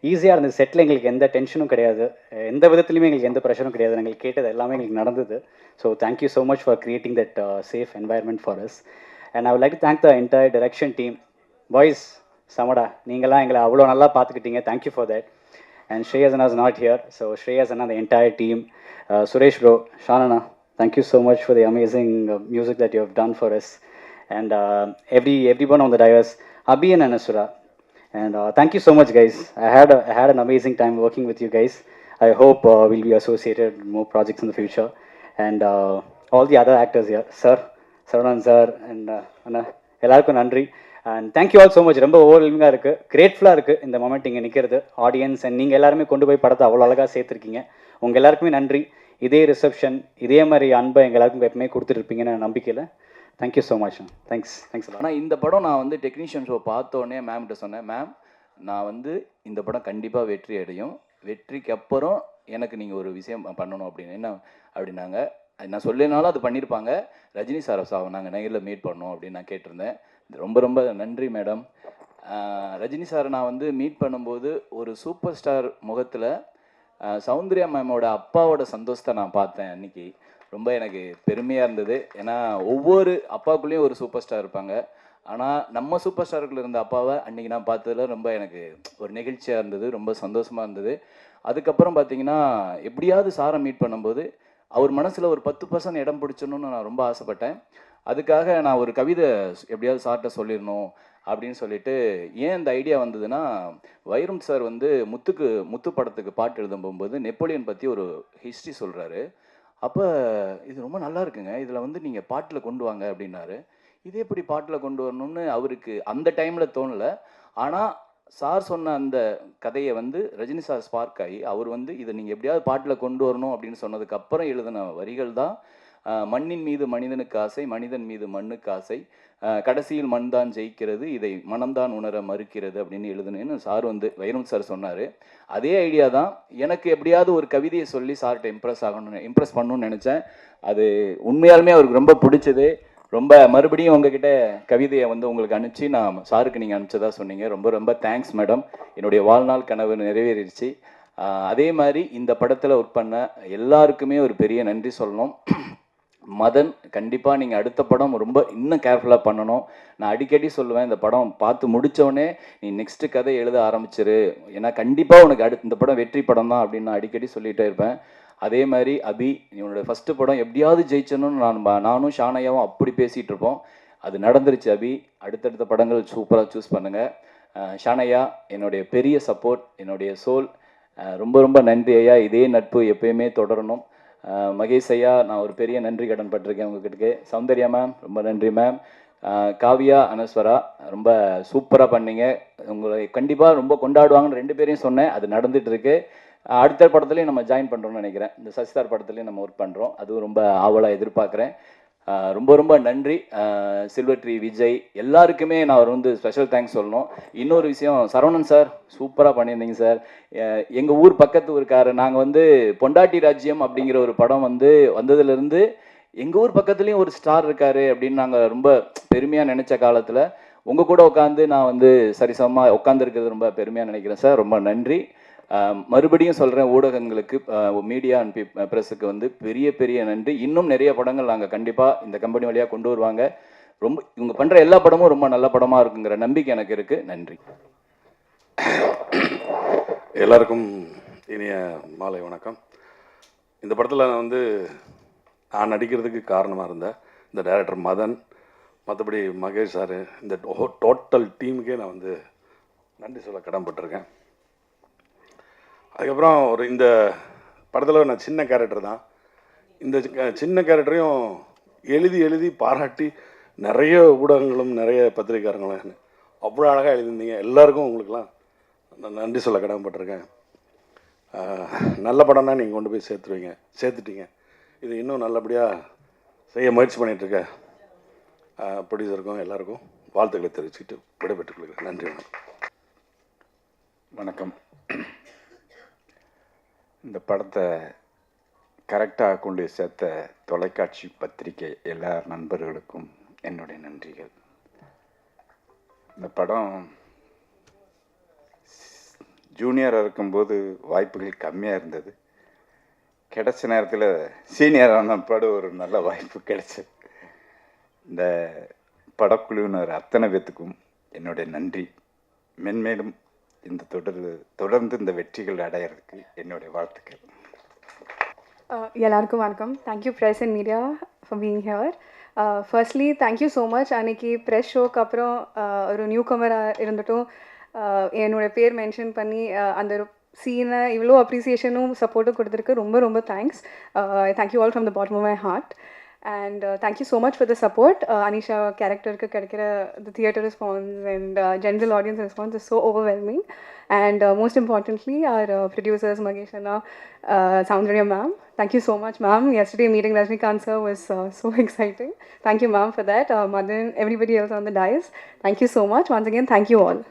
ஈஸியாக இருந்தது. Settle எங்களுக்கு எந்த டென்ஷனும் கிடையாது, எந்த விதத்துலையுமே எங்களுக்கு எந்த ப்ரெஷரும் கிடையாது. எங்களுக்கு கேட்டது எல்லாமே எங்களுக்கு நடந்தது. So thank you so much for creating that safe environment for us. And I would like to thank the entire direction team. Boys சமடா, நீங்களாம் எங்களை அவ்வளோ நல்லா பார்த்துக்கிட்டீங்க. தேங்க்யூ ஃபார் தட். அண்ட் ஸ்ரேயஸ் அண்ணா is not here. So Shreyas அண்ணா, the entire team, Suresh bro, ஷானண்ணா, thank you so much for the amazing music that you have done for us. And everyone on the dais, Abhi and Anasura, and thank you so much guys. I had an amazing time working with you guys. I hope we'll be associated with more projects in the future. And all the other actors here, sir, Saravanan sir, and Anna, எல்லாருக்கும் நன்றி. And thank you all so much. ரொம்ப ஓவர்வெல்மிங்காக இருக்குது, கிரேட்ஃபுல்லாக இருக்குது இந்த moment இங்கே நிற்கிறது. Audience and நீங்கள் எல்லாருமே கொண்டு போய் படத்தை அவ்வளோ அழகாக சேர்த்துருக்கீங்க. உங்கள் எல்லாருக்குமே நன்றி. இதே ரிசப்ஷன் இதே மாதிரி அன்பை எங்கள் எல்லாருக்கும் எப்பவுமே கொடுத்துட்ருப்பீங்கன்னு நம்பிக்கையில் தேங்க்யூ ஸோ மச் தேங்க்ஸ் ஆனால் இந்த படம் நான் வந்து டெக்னீஷியன் ஷோ பார்த்தோன்னே மேம்கிட்ட சொன்னேன், மேம் நான் வந்து இந்த படம் கண்டிப்பாக வெற்றி அடையும், வெற்றிக்கு அப்புறம் எனக்கு நீங்கள் ஒரு விஷயம் பண்ணணும் அப்படின்னு. என்ன அப்படின்னாங்க, அது நான் சொல்லினாலும் அது பண்ணியிருப்பாங்க. ரஜினி சாரை நாங்கள் நேரில் மீட் பண்ணோம் அப்படின்னு நான் கேட்டிருந்தேன். ரொம்ப ரொம்ப நன்றி மேடம். ரஜினி சாரை நான் வந்து மீட் பண்ணும்போது ஒரு சூப்பர் ஸ்டார் முகத்தில் சௌந்தர்யா மேமோட அப்பாவோட சந்தோஷத்தை நான் பார்த்தேன் அன்றைக்கி. ரொம்ப எனக்கு பெருமையாக இருந்தது. ஏன்னா ஒவ்வொரு அப்பாவுக்குள்ளேயும் ஒரு சூப்பர் ஸ்டார் இருப்பாங்க. ஆனால் நம்ம சூப்பர் ஸ்டாருக்குள்ள இருந்த அப்பாவை அன்றைக்கி நான் பார்த்ததில் ரொம்ப எனக்கு ஒரு நெகிழ்ச்சியாக இருந்தது, ரொம்ப சந்தோஷமாக இருந்தது. அதுக்கப்புறம் பார்த்தீங்கன்னா எப்படியாவது சாரை மீட் பண்ணும்போது அவர் மனசில் ஒரு 10% இடம் பிடிச்சணும்னு நான் ரொம்ப ஆசைப்பட்டேன். அதுக்காக நான் ஒரு கவிதை எப்படியாவது சார்கிட்ட சொல்லிடணும் அப்படின்னு சொல்லிட்டு, ஏன் இந்த ஐடியா வந்ததுன்னா, வைரம் சார் வந்து முத்து படத்துக்கு பாட்டு எழுதும் போகும்போது நெப்போலியன் பற்றி ஒரு ஹிஸ்ட்ரி சொல்கிறாரு. அப்போ இது ரொம்ப நல்லா இருக்குங்க, இதில் வந்து நீங்கள் பாட்டில் கொண்டு வாங்க அப்படின்னாரு. இது எப்படி பாட்டில் கொண்டு வரணும்னு அவருக்கு அந்த டைமில் தோணலை. ஆனால் சார் சொன்ன அந்த கதையை வந்து ரஜினி சார் ஸ்பார்க் ஆகி அவர் வந்து இதை நீங்கள் எப்படியாவது பாட்டில் கொண்டு வரணும் அப்படின்னு சொன்னதுக்கப்புறம் எழுதின வரிகள் தான் மண்ணின் மீது மனிதனுக்கு ஆசை, மனிதன் மீது மண்ணுக்கு ஆசை, கடைசியில் மண் தான் ஜெயிக்கிறது, இதை மனம்தான் உணர மறுக்கிறது அப்படின்னு எழுதுனேன்னு சார் வந்து வைரம் சார் சொன்னார். அதே ஐடியா தான் எனக்கு எப்படியாவது ஒரு கவிதையை சொல்லி சார்கிட்ட இம்ப்ரெஸ் பண்ணணும்னு நினச்சேன். அது உண்மையாலுமே அவருக்கு ரொம்ப பிடிச்சது. ரொம்ப மறுபடியும் உங்ககிட்ட கவிதையை வந்து உங்களுக்கு அனுப்பிச்சு நான் சாருக்கு நீங்கள் அனுப்பிச்சதா சொன்னீங்க. ரொம்ப ரொம்ப தேங்க்ஸ் மேடம். என்னுடைய வாழ்நாள் கனவு நிறைவேறிடுச்சு. அதே மாதிரி இந்த படத்தில் ஒர்க் பண்ண எல்லாருக்குமே ஒரு பெரிய நன்றி சொல்லணும். மதன், கண்டிப்பாக நீங்கள் அடுத்த படம் ரொம்ப இன்னும் கேர்ஃபுல்லாக பண்ணணும். நான் அடிக்கடி சொல்லுவேன், இந்த படம் பார்த்து முடித்தோடனே நீ நெக்ஸ்ட்டு கதை எழுத ஆரம்பிச்சிரு, ஏன்னா கண்டிப்பாக உனக்கு இந்த படம் வெற்றி படம் தான் அப்படின்னு நான் அடிக்கடி சொல்லிகிட்டே இருப்பேன். அதே மாதிரி அபி, என்னோடய ஃபஸ்ட்டு படம் எப்படியாவது ஜெயிச்சணும்னு நானும் ஷானையாவும் அப்படி பேசிகிட்டு இருப்போம். அது நடந்துருச்சு அபி. அடுத்தடுத்த படங்கள் சூப்பராக சூஸ் பண்ணுங்கள். ஷானையா, என்னுடைய பெரிய சப்போர்ட், என்னுடைய சோல். ரொம்ப ரொம்ப நன்றி ஐயா. இதே நட்பு எப்பயுமே தொடரணும். மகேஷ் ஐயா, நான் ஒரு பெரிய நன்றி கடன் பட்டிருக்கேன் உங்ககிட்ட. சௌந்தர்யா மேம், ரொம்ப நன்றி மேம். காவியா, அனஸ்வரா, ரொம்ப சூப்பராக பண்ணீங்க. உங்களை கண்டிப்பாக ரொம்ப கொண்டாடுவாங்கன்னு 2 பேரையும் சொன்னேன். அது நடந்துகிட்டு இருக்கு. அடுத்த படத்துலையும் நம்ம ஜாயின் பண்ணுறோம்னு நினைக்கிறேன். இந்த சசிதார் படத்துலையும் நம்ம ஒர்க் பண்ணுறோம். அதுவும் ரொம்ப ஆவலாக எதிர்பார்க்குறேன். ரொம்ப ரொம்ப நன்றி. சில்வர் ட்ரீ விஜய் எல்லாருக்குமே நான் வந்து ஸ்பெஷல் தேங்க்ஸ் சொல்லணும். இன்னொரு விஷயம், சரவணன் சார் சூப்பராக பண்ணியிருந்தீங்க சார். எங்கள் ஊர் பக்கத்து ஊருக்காரு, நாங்கள் வந்து பொண்டாட்டி ராஜ்யம் அப்படிங்கிற ஒரு படம் வந்து வந்ததுலேருந்து எங்கள் ஊர் பக்கத்துலேயும் ஒரு ஸ்டார் இருக்காரு அப்படின்னு நாங்கள் ரொம்ப பெருமையாக நினச்ச காலத்தில் உங்கள் கூட உட்காந்து நான் வந்து சரிசமமாக உட்காந்துருக்கிறது ரொம்ப பெருமையாக நினைக்கிறேன் சார். ரொம்ப நன்றி. மறுபடியும் சொல்கிறேன், ஊடகங்களுக்கு, மீடியா அண்ட் ப்ரெஸ்ஸுக்கு வந்து பெரிய பெரிய நன்றி. இன்னும் நிறைய படங்கள் நாங்கள் கண்டிப்பாக இந்த கம்பெனி வழியாக கொண்டு வருவாங்க. ரொம்ப இவங்க பண்ணுற எல்லா படமும் ரொம்ப நல்ல படமாக இருக்குங்கிற நம்பிக்கை எனக்கு இருக்குது. நன்றி. எல்லாருக்கும் இனிய மாலை வணக்கம். இந்த படத்தில் நான் நடிக்கிறதுக்கு காரணமாக இருந்த இந்த டைரக்டர் மதன், மற்றபடி மகேஷ் சார், இந்த டோட்டல் டீமுக்கே நான் நன்றி சொல்ல கடன்பட்டிருக்கேன். அதுக்கப்புறம் இந்த படத்தில் நான் சின்ன கேரக்டர் தான். இந்த சின்ன கேரக்டரையும் எழுதி பாராட்டி நிறைய ஊடகங்களும் நிறைய பத்திரிக்காரங்களும் அவ்வளோ அழகாக எழுதியிருந்தீங்க. எல்லாருக்கும் உங்களுக்கெல்லாம் நான் நன்றி சொல்ல கடமைப்பட்டிருக்கேன். நல்ல படம்னா நீங்கள் கொண்டு போய் சேர்த்துட்டீங்க. இது இன்னும் நல்லபடியாக செய்ய முயற்சி பண்ணிகிட்ருக்க ப்ரொடியூசருக்கும் எல்லாருக்கும் வாழ்த்துக்களை தெரிவிச்சுட்டு விடைபெற்றுக் கொள்கிறேன். நன்றி. வணக்கம். இந்த படத்தை கரெக்டாக கொண்டு சேர்த்த தொலைக்காட்சி பத்திரிகை எல்லா நண்பர்களுக்கும் என்னுடைய நன்றிகள். இந்த படம் ஜூனியராக இருக்கும்போது வாய்ப்புகள் கம்மியாக இருந்தது. கிடைச்ச நேரத்தில் சீனியரான படம் ஒரு நல்ல வாய்ப்பு கிடைச்சது. இந்த படக்குழுவினர் அத்தனை பேத்துக்கும் என்னுடைய நன்றி. மென்மேலும் இந்த தொடர்ந்து இந்த வெற்றிகள் அடையிறதுக்கு என்னுடைய வாழ்த்துக்கள். எல்லாருக்கும் வணக்கம். Thank you press and media for being here. Firstly thank you so much. அன்றைக்கி ப்ரெஸ் ஷோக்கு அப்புறம் ஒரு நியூ கமராக இருந்துட்டும் என்னோடய பேர் மென்ஷன் பண்ணி அந்த சீனை இவ்வளோ அப்ரிசியேஷனும் சப்போர்ட்டும் கொடுத்துருக்கு. ரொம்ப ரொம்ப thanks. Thank you all from the bottom of my heart. And thank you so much for the support. Anisha character ka kadikira the theatre response and general audience response is so overwhelming. And most importantly, our producers Magesh Anna, Soundarya ma'am. Thank you so much, ma'am. Yesterday meeting Rajnikant sir was so exciting. Thank you, ma'am, for that. Madan, everybody else on the dais. Thank you so much. Once again, thank you all.